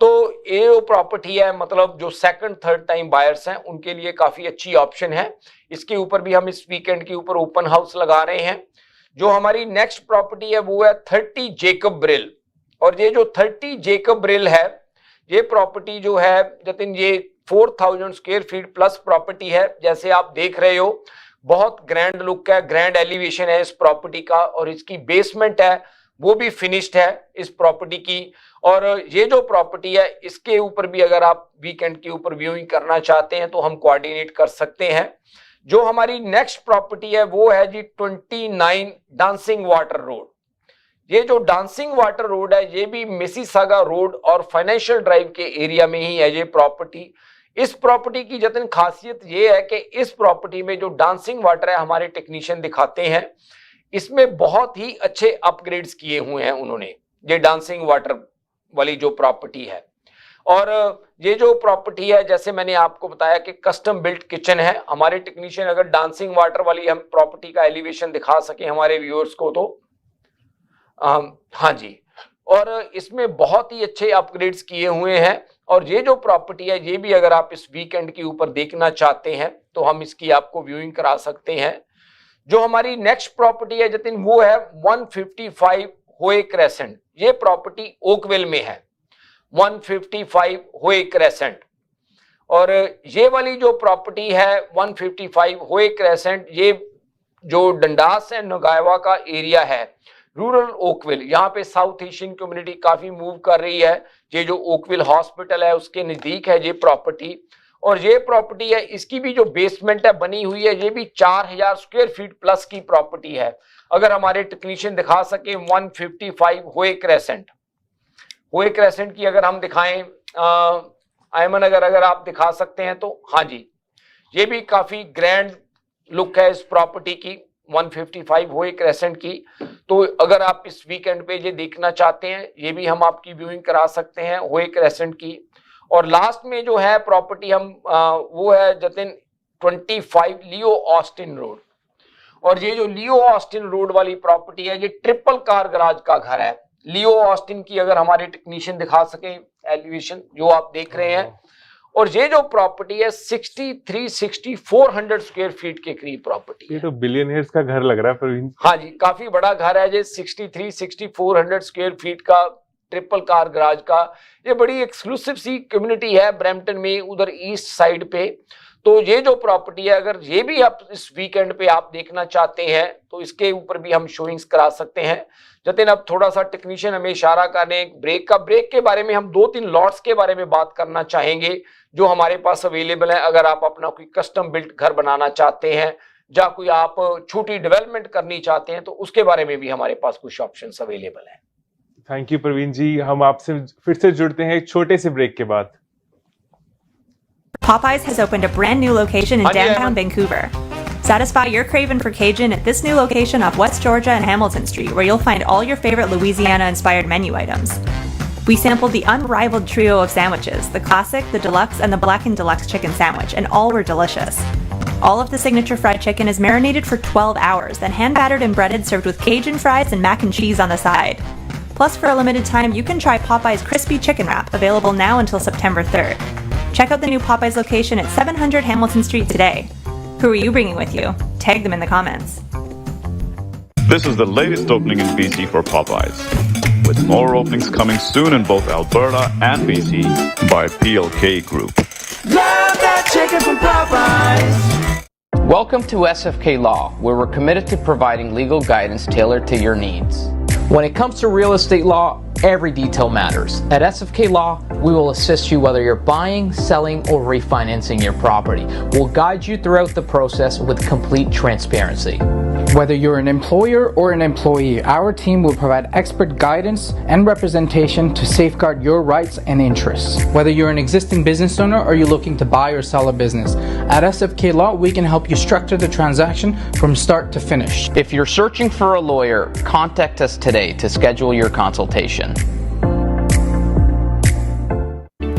तो ये वो प्रॉपर्टी है, मतलब जो सेकंड थर्ड टाइम बायर्स हैं उनके लिए काफी अच्छी ऑप्शन है। इसके ऊपर भी हम इस वीकेंड के ऊपर ओपन हाउस लगा रहे हैं। जो हमारी नेक्स्ट प्रॉपर्टी है वो है 30 जेकब ब्रिल। और ये जो 30 जेकब ब्रिल है, ये प्रॉपर्टी जो है जतिन, ये 4000 स्क्वायर फीट प्लस प्रॉपर्टी है। जैसे आप देख रहे हो, बहुत ग्रैंड लुक है, ग्रैंड एलिवेशन है इस प्रॉपर्टी का, और इसकी बेसमेंट है वो भी फिनिश्ड है इस प्रॉपर्टी की। और ये जो प्रॉपर्टी है इसके ऊपर भी अगर आप वीकेंड के ऊपर व्यूइंग करना चाहते हैं तो हम कोऑर्डिनेट कर सकते हैं। जो हमारी नेक्स्ट प्रॉपर्टी है वो है जी 29 डांसिंग वाटर रोड। ये जो डांसिंग वाटर रोड है ये भी मिसिसागा रोड और फाइनेंशियल ड्राइव के एरिया में ही है ये प्रॉपर्टी। इस प्रॉपर्टी की जतन खासियत ये है कि इस प्रॉपर्टी में जो डांसिंग वाटर है, हमारे टेक्नीशियन दिखाते हैं, इसमें बहुत ही अच्छे अपग्रेड्स किए हुए हैं उन्होंने, ये डांसिंग वाटर वाली जो प्रॉपर्टी है। और ये जो प्रॉपर्टी है, जैसे मैंने आपको बताया कि कस्टम बिल्ट किचन है। हमारे टेक्नीशियन अगर डांसिंग वाटर वाली हम प्रॉपर्टी का एलिवेशन दिखा सके हमारे व्यूअर्स को तो हाँ जी, और इसमें बहुत ही अच्छे अपग्रेड्स किए हुए हैं। और ये जो प्रॉपर्टी है ये भी अगर आप इस वीकेंड के ऊपर देखना चाहते हैं तो हम इसकी आपको व्यूइंग करा सकते हैं। जो हमारी नेक्स्ट प्रॉपर्टी है जतिन वो है 155 होए क्रेसेंट। ये प्रॉपर्टी ओकविल में है, 155 होए क्रेसेंट। और ये वाली जो प्रॉपर्टी है 155 होए क्रेसेंट, ये जो डंडास एंड नगायवा का एरिया है, रूरल ओकविल, यहाँ पे साउथ एशियन कम्युनिटी काफी मूव कर रही है। ये जो ओकविल हॉस्पिटल है उसके नजदीक है ये प्रॉपर्टी। और ये प्रॉपर्टी है, इसकी भी जो बेसमेंट है बनी हुई है, ये भी 4000 स्क्वायर फीट प्लस की प्रॉपर्टी है। अगर हमारे टेक्नीशियन दिखा सके 155 होए क्रेसेंट की अगर हम दिखाएं, आयमन अगर आप दिखा सकते हैं तो हाँ जी, ये भी काफी ग्रैंड लुक है इस प्रॉपर्टी की, 155 होए क्रेसेंट की। तो अगर आप इस वीकेंड पे ये देखना चाहते हैं, ये भी हम आपकी व्यूइंग करा सकते हैं होए क्रेसेंट की। और लास्ट में जो है प्रॉपर्टी हम वो है जतिन 25 लियो ऑस्टिन रोड। और ये जो लियो ऑस्टिन रोड वाली प्रॉपर्टी है, ये ट्रिपल कार गराज का घर है। लियो ऑस्टिन की अगर हमारे टेक्नीशियन दिखा सके एलिवेशन जो आप देख रहे हैं। और ये जो प्रॉपर्टी है 63-6400 स्क्वायर फीट के करीब प्रॉपर्टी है। ये तो बिलियनियर्स का घर लग रहा है प्रवीण। हाँ जी, काफी बड़ा घर है ये, 63-6400 स्क्वायर फीट का ट्रिपल कार गराज का। ये बड़ी एक्सक्लूसिव सी कम्युनिटी है ब्रैम्पटन में, उधर ईस्ट साइड पे। तो ये जो प्रॉपर्टी है, अगर ये भी आप इस वीकेंड पे आप देखना चाहते हैं तो इसके ऊपर भी हम शोइंग्स करा सकते हैं। जतिन अब थोड़ा सा टेक्नीशियन हमें इशारा करने ब्रेक के बारे में, हम 2-3 लॉट्स के बारे में बात करना चाहेंगे जो हमारे पास अवेलेबल है। अगर आप अपना कोई कस्टम बिल्ट घर बनाना चाहते हैं या कोई आप छोटी डेवलपमेंट करनी चाहते हैं तो उसके बारे में भी हमारे पास कुछ ऑप्शंस अवेलेबल हैं। थैंक यू प्रवीण जी, हम आपसे फिर से जुड़ते हैं एक छोटे से ब्रेक के बाद। Popeyes has opened a brand new location in downtown Vancouver. Satisfy your craving for Cajun at this new location off West Georgia and Hamilton Street, where you'll find all your favorite Louisiana-inspired menu items. We sampled the unrivaled trio of sandwiches, the classic, the deluxe, and the blackened deluxe chicken sandwich, and all were delicious. All of the signature fried chicken is marinated for 12 hours, then hand-battered and breaded, served with Cajun fries and mac and cheese on the side. Plus, for a limited time, you can try Popeye's Crispy Chicken Wrap, available now until September 3rd. Check out the new Popeye's location at 700 Hamilton Street today. Who are you bringing with you? Tag them in the comments. This is the latest opening in BC for Popeyes, with more openings coming soon in both Alberta and BC by PLK Group. Love that chicken from Popeyes. Welcome to SFK Law, where we're committed to providing legal guidance tailored to your needs. When it comes to real estate law, every detail matters. At SFK Law, we will assist you whether you're buying, selling, or refinancing your property. We'll guide you throughout the process with complete transparency. Whether you're an employer or an employee, our team will provide expert guidance and representation to safeguard your rights and interests. Whether you're an existing business owner or you're looking to buy or sell a business, at SFK Law, we can help you structure the transaction from start to finish. If you're searching for a lawyer, contact us today to schedule your consultation.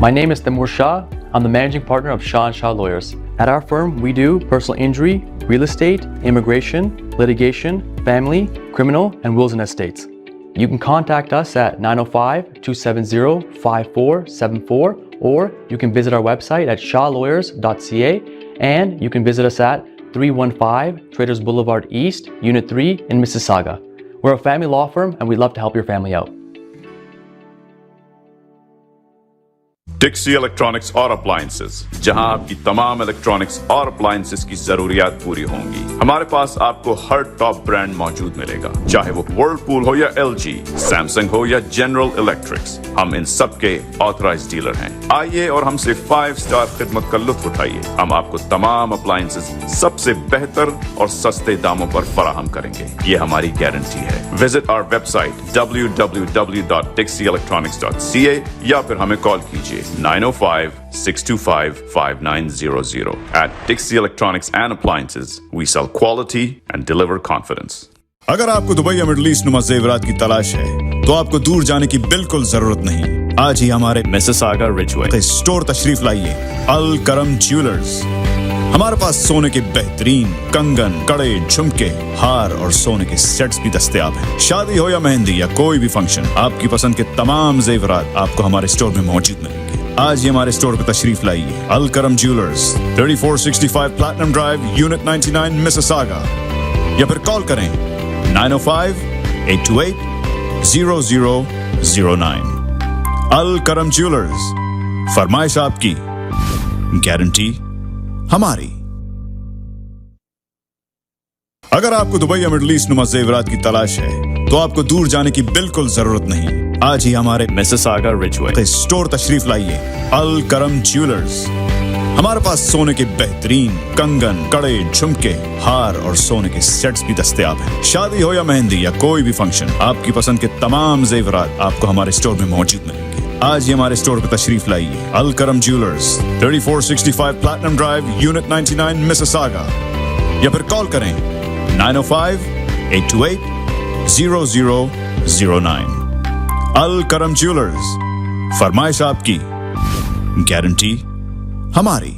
My name is Timur Shah. I'm the managing partner of Shah & Shah Lawyers. At our firm, we do personal injury, real estate, immigration, litigation, family, criminal, and wills and estates. You can contact us at 905-270-5474, or you can visit our website at shawlawyers.ca, and you can visit us at 315 Traders Boulevard East, Unit 3 in Mississauga. We're a family law firm and we'd love to help your family out. Dixie electronics और appliances, जहां आपकी तमाम electronics और appliances की जरूरियात पूरी होंगी। हमारे पास आपको हर टॉप ब्रांड मौजूद मिलेगा, चाहे वो वर्लपूल हो या एलजी, सैमसंग हो या जनरल इलेक्ट्रिक्स। हम इन सब के ऑथराइज्ड डीलर हैं। आइए और हमसे 5 स्टार खिदमत का लुत्फ उठाइए। हम आपको तमाम अप्लायंसेस सबसे बेहतर और सस्ते दामों पर फराहम करेंगे, ये हमारी गारंटी है। विजिट आवर वेबसाइट www.dixieelectronics.ca या फिर हमें कॉल कीजिए 905-625-5900. At Dixie Electronics and Appliances, we sell quality and deliver confidence. अगर आपको दुबई या मिडल ईस्ट नुमा जेवरात की तलाश है तो आपको दूर जाने की बिल्कुल जरूरत नहीं। आज ही हमारे Mississauga Ridgeway स्टोर तशरीफ लाइए, अल करम ज्वेलर्स। हमारे पास सोने के बेहतरीन कंगन, कड़े, झुमके, हार और सोने के सेट्स भी दस्तयाब हैं। शादी हो या मेहंदी या कोई भी फंक्शन, आपकी पसंद के तमाम जेवरात आपको हमारे स्टोर में मौजूद मिलेंगे। आज ही हमारे स्टोर पर तशरीफ लाइए, अल करम jewellers, 3465 platinum drive, unit 99, Mississauga, या फिर कॉल करें 905-828-0009। अल करम ज्वेलर्स, फरमाइश आपकी, गारंटी हमारी। अगर आपको दुबई या मिडल ईस्ट नुमा जेवरात की तलाश है तो आपको दूर जाने की बिल्कुल जरूरत नहीं। आज ही हमारे Mississauga Ridgeway स्टोर तशरीफ लाइए, अल करम ज्वेलर्स। हमारे पास सोने के बेहतरीन कंगन, कड़े, झुमके, हार और सोने के सेट्स भी दस्तयाब हैं। शादी हो या मेहंदी या कोई भी फंक्शन, आपकी पसंद के तमाम जेवरात आपको हमारे स्टोर में मौजूद मिलेंगे। आज ही हमारे स्टोर पर तशरीफ लाइए, अल करम jewellers, 3465 platinum drive, unit 99, Mississauga, या फिर कॉल करें 905-828-0009। अल करम ज्वेलर्स, फरमाइश आपकी, गारंटी हमारी।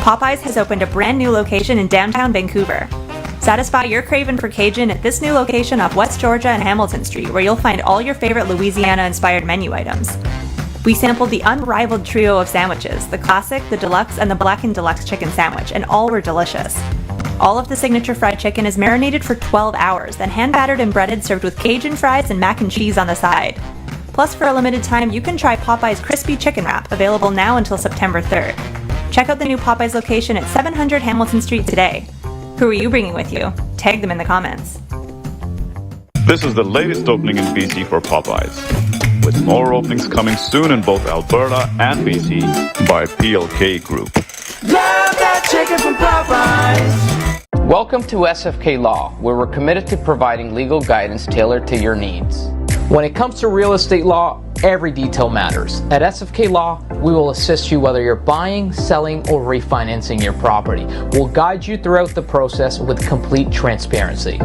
Popeyes has opened a brand new location in downtown Vancouver. Satisfy your craving for Cajun at this new location off West Georgia and Hamilton Street, where you'll find all your favorite Louisiana-inspired menu items. We sampled the unrivaled trio of sandwiches, the classic, the deluxe, and the blackened deluxe chicken sandwich, and all were delicious. All of the signature fried chicken is marinated for 12 hours, then hand-battered and breaded, served with Cajun fries and mac and cheese on the side. Plus, for a limited time, you can try Popeye's crispy chicken wrap, available now until September 3rd. Check out the new Popeye's location at 700 Hamilton Street today. Who are you bringing with you? Tag them in the comments. This is the latest opening in BC for Popeyes, with more openings coming soon in both Alberta and BC by PLK Group. Love that chicken from Popeyes. Welcome to SFK Law, where we're committed to providing legal guidance tailored to your needs. When it comes to real estate law, every detail matters. At SFK Law, we will assist you whether you're buying, selling, or refinancing your property. We'll guide you throughout the process with complete transparency.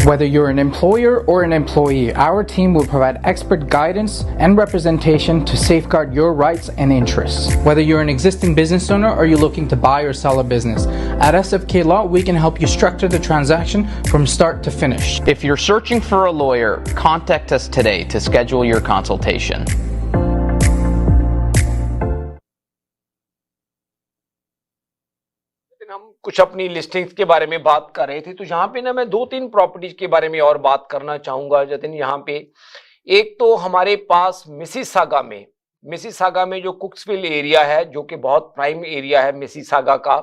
Whether you're an employer or an employee, our team will provide expert guidance and representation to safeguard your rights and interests. Whether you're an existing business owner or you're looking to buy or sell a business, at SFK Law, we can help you structure the transaction from start to finish. If you're searching for a lawyer, contact us today to schedule your consultation. हम कुछ अपनी listings के बारे में बात कर रहे थे, तो यहाँ पे ना मैं 2-3 प्रॉपर्टीज के बारे में और बात करना चाहूंगा जतिन। यहाँ पे एक तो हमारे पास मिसिसागा में जो कुक्सविल एरिया है, जो कि बहुत प्राइम एरिया है मिसिसागा का,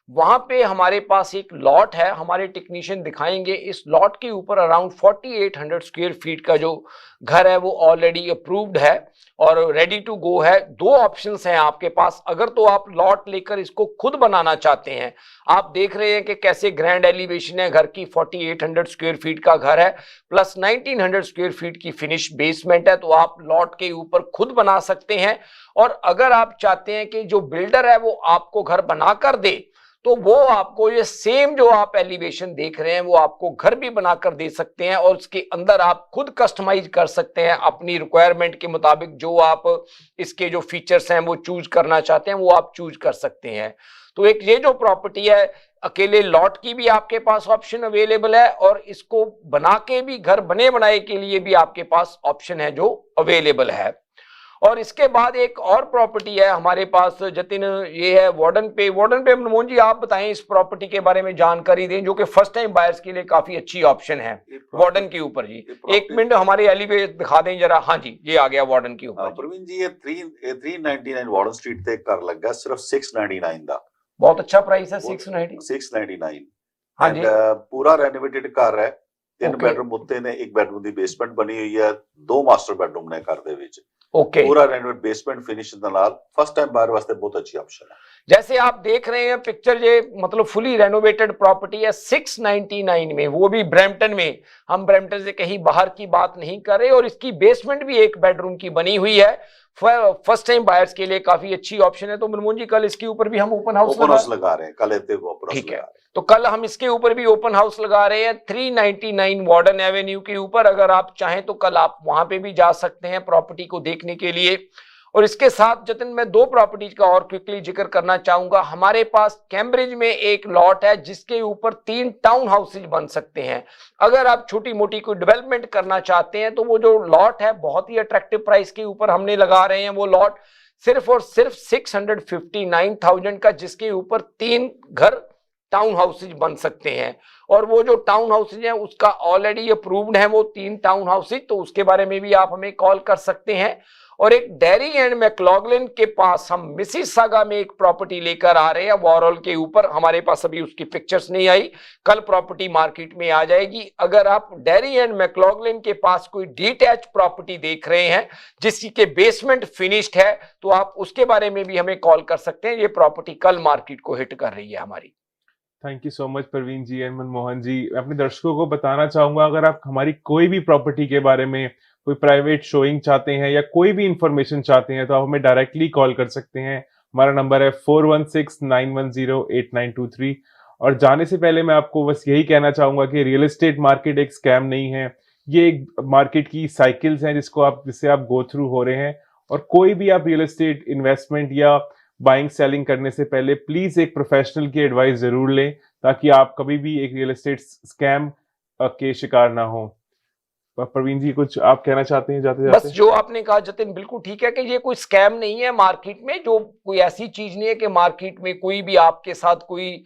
वहां पे हमारे पास एक लॉट है। हमारे टेक्नीशियन दिखाएंगे। इस लॉट के ऊपर अराउंड 4800 स्क्वायर फीट का जो घर है वो ऑलरेडी अप्रूव्ड है और रेडी टू गो है। 2 ऑप्शंस हैं आपके पास। अगर तो आप लॉट लेकर इसको खुद बनाना चाहते हैं, आप देख रहे हैं कि कैसे ग्रैंड एलिवेशन है घर की, 4800 स्क्वायर फीट का घर है प्लस 1900 स्क्वायर फीट की फिनिश बेसमेंट है, तो आप लॉट के ऊपर खुद बना सकते हैं। और अगर आप चाहते हैं कि जो बिल्डर है वो आपको घर बना कर दे, तो वो आपको ये सेम जो आप एलिवेशन देख रहे हैं वो आपको घर भी बनाकर दे सकते हैं और उसके अंदर आप खुद कस्टमाइज कर सकते हैं अपनी रिक्वायरमेंट के मुताबिक। जो आप इसके जो फीचर्स हैं वो चूज करना चाहते हैं वो आप चूज कर सकते हैं। तो एक ये जो प्रॉपर्टी है, अकेले लॉट की भी आपके पास ऑप्शन अवेलेबल है और इसको बना के भी घर बने बनाए के लिए भी आपके पास ऑप्शन है जो अवेलेबल है। और इसके बाद एक और प्रॉपर्टी है हमारे पास जतिन, ये है वार्डन पे। वार्डन पे मनमोहन जी आप बताएं इस प्रॉपर्टी के बारे में जानकारी दें, जो कि फर्स्ट टाइम बायर्स के लिए काफी अच्छी ऑप्शन है वार्डन के ऊपर जी। एक मिनट हमारे एलिवेट दिखा दें जरा। हाँ जी, ये आ गया वार्डन के ऊपर। प्रवीण जी, ये 399 वार्डन स्ट्रीट ते कर लगा सिर्फ 699 दा। बहुत अच्छा प्राइस है 699। हाँ जी, पूरा रेनोवेटेड घर है। 3 बेडरूम उत्ते ने, 1 बेडरूम दी बेसमेंट बनी हुई है, 2 मास्टर बेडरूम ने घर दे विच। ओके, पूरा रेनोवेट बेसमेंट फिनिश दे नाल फर्स्ट टाइम बायर वास्ते बहुत अच्छी ऑप्शन है। जैसे आप देख रहे हैं पिक्चर, ये मतलब फुली रेनोवेटेड प्रॉपर्टी है 699 में, वो भी ब्रैम्पटन में। हम ब्रैम्पटन से कहीं बाहर की बात नहीं कर रहे। और इसकी बेसमेंट भी 1 बेडरूम की बनी हुई है। फर्स्ट टाइम बायर्स के लिए काफी अच्छी ऑप्शन है। तो मनमोहन जी कल इसके ऊपर भी हम ओपन हाउस लगा रहे हैं। कल ठीक है, तो कल हम इसके ऊपर भी ओपन हाउस लगा रहे हैं 399 वार्डन एवेन्यू के ऊपर। अगर आप चाहें तो कल आप वहां पे भी जा सकते हैं प्रॉपर्टी को देखने के लिए। और इसके साथ जतिन मैं 2 प्रॉपर्टीज का और क्विकली जिक्र करना चाहूंगा। हमारे पास कैम्ब्रिज में एक लॉट है जिसके ऊपर 3 टाउन हाउसेज बन सकते हैं। अगर आप छोटी मोटी कोई डेवलपमेंट करना चाहते हैं तो वो जो लॉट है बहुत ही अट्रैक्टिव प्राइस के ऊपर हमने लगा रहे हैं। वो लॉट सिर्फ और सिर्फ 659,000 का, जिसके ऊपर 3 घर टाउन हाउसेज बन सकते हैं। और वो जो टाउन हाउसेज हैं उसका ऑलरेडी अप्रूव्ड है वो 3 टाउन हाउसेज, तो उसके बारे में भी आप हमें कॉल कर सकते हैं। और एक डेरी एंड मैक्लॉगलिन के पास हम मिसिसागा में एक प्रॉपर्टी लेकर आ रहे हैं वॉरल के ऊपर। हमारे पास अभी उसकी पिक्चर्स नहीं आई, कल प्रॉपर्टी मार्केट में आ जाएगी। अगर आप डेरी एंड मैक्लॉगलिन के पास कोई डिटैच प्रॉपर्टी देख रहे हैं जिसकी के बेसमेंट फिनिश्ड है तो आप उसके बारे में भी हमें कॉल कर सकते हैं। ये प्रॉपर्टी कल मार्केट को हिट कर रही है हमारी। Thank you so much Praveen ji and Manmohan ji. अपने दर्शकों को बताना चाहूंगा, अगर आप हमारी कोई भी प्रॉपर्टी के बारे में कोई प्राइवेट शोइंग चाहते हैं या कोई भी इंफॉर्मेशन चाहते हैं तो आप हमें डायरेक्टली कॉल कर सकते हैं। हमारा नंबर है 4169108923। और जाने से पहले मैं आपको बस यही कहना चाहूंगा कि रियल एस्टेट मार्केट एक स्कैम नहीं है। ये एक मार्केट की साइकिल्स हैं जिससे आप गो थ्रू हो रहे हैं। और कोई भी आप रियल एस्टेट इन्वेस्टमेंट या बाइंग सेलिंग करने से पहले प्लीज एक प्रोफेशनल की एडवाइस जरूर लें, ताकि आप कभी भी एक रियल एस्टेट स्कैम के शिकार ना हो। प्रवीण जी कुछ आप कहना चाहते हैं जाते जाते? बस जो आपने कहा जतिन बिल्कुल ठीक है कि ये कोई स्कैम नहीं है मार्केट में। जो कोई ऐसी चीज नहीं है कि मार्केट में कोई भी आपके साथ कोई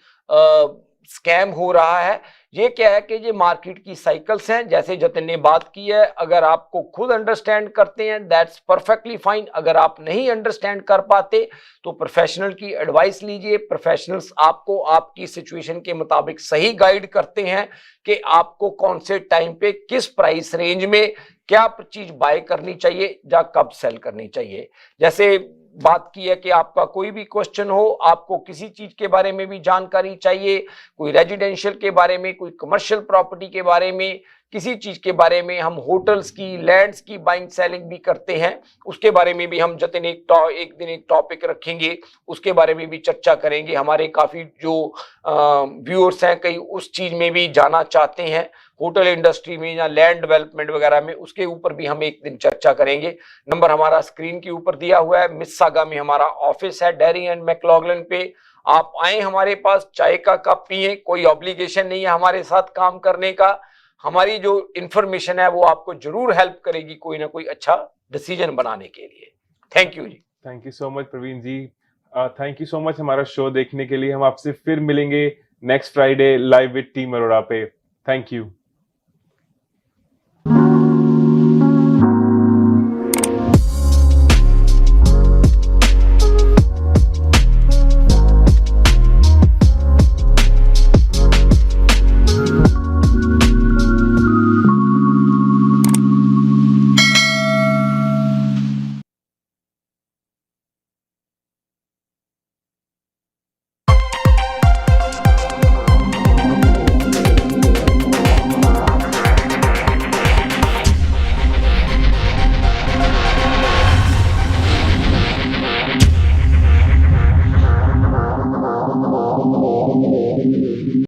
स्कैम हो रहा है। ये क्या है कि ये मार्केट की साइकिल्स हैं, जैसे जतिन ने बात की है। अगर आपको खुद अंडरस्टैंड करते हैं दैट्स परफेक्टली फाइन। अगर आप नहीं अंडरस्टैंड कर पाते तो प्रोफेशनल की एडवाइस लीजिए। प्रोफेशनल्स आपको आपकी सिचुएशन के मुताबिक सही गाइड करते हैं कि आपको कौन से टाइम पे किस प्राइस रेंज में क्या चीज बाय करनी चाहिए या कब सेल करनी चाहिए। जैसे बात की है कि आपका कोई भी क्वेश्चन हो, आपको किसी चीज के बारे में भी जानकारी चाहिए, कोई रेजिडेंशियल के बारे में, कोई कमर्शियल प्रॉपर्टी के बारे में, किसी चीज के बारे में, हम होटल्स की लैंड्स की बाइंग सेलिंग भी करते हैं, उसके बारे में भी हम जतिन एक दिन एक टॉपिक रखेंगे, उसके बारे में भी चर्चा करेंगे। हमारे काफी जो व्यूअर्स हैं कई उस चीज में भी जाना चाहते हैं, होटल इंडस्ट्री में या लैंड डेवलपमेंट वगैरह में, उसके ऊपर भी हम एक दिन चर्चा करेंगे। नंबर हमारा स्क्रीन के ऊपर दिया हुआ है। मिसिसागा में हमारा ऑफिस है डेरी एंड मैक्लॉगलिन पे। आप आए हमारे पास, चाय का कप पिए, कोई ऑब्लिगेशन नहीं है हमारे साथ काम करने का। हमारी जो इंफॉर्मेशन है वो आपको जरूर हेल्प करेगी कोई ना कोई अच्छा डिसीजन बनाने के लिए। Thank you ji. Thank you so much Praveen ji. Thank you so much हमारा शो देखने के लिए। हम आपसे फिर मिलेंगे next Friday live with team Arora पे। Thank you.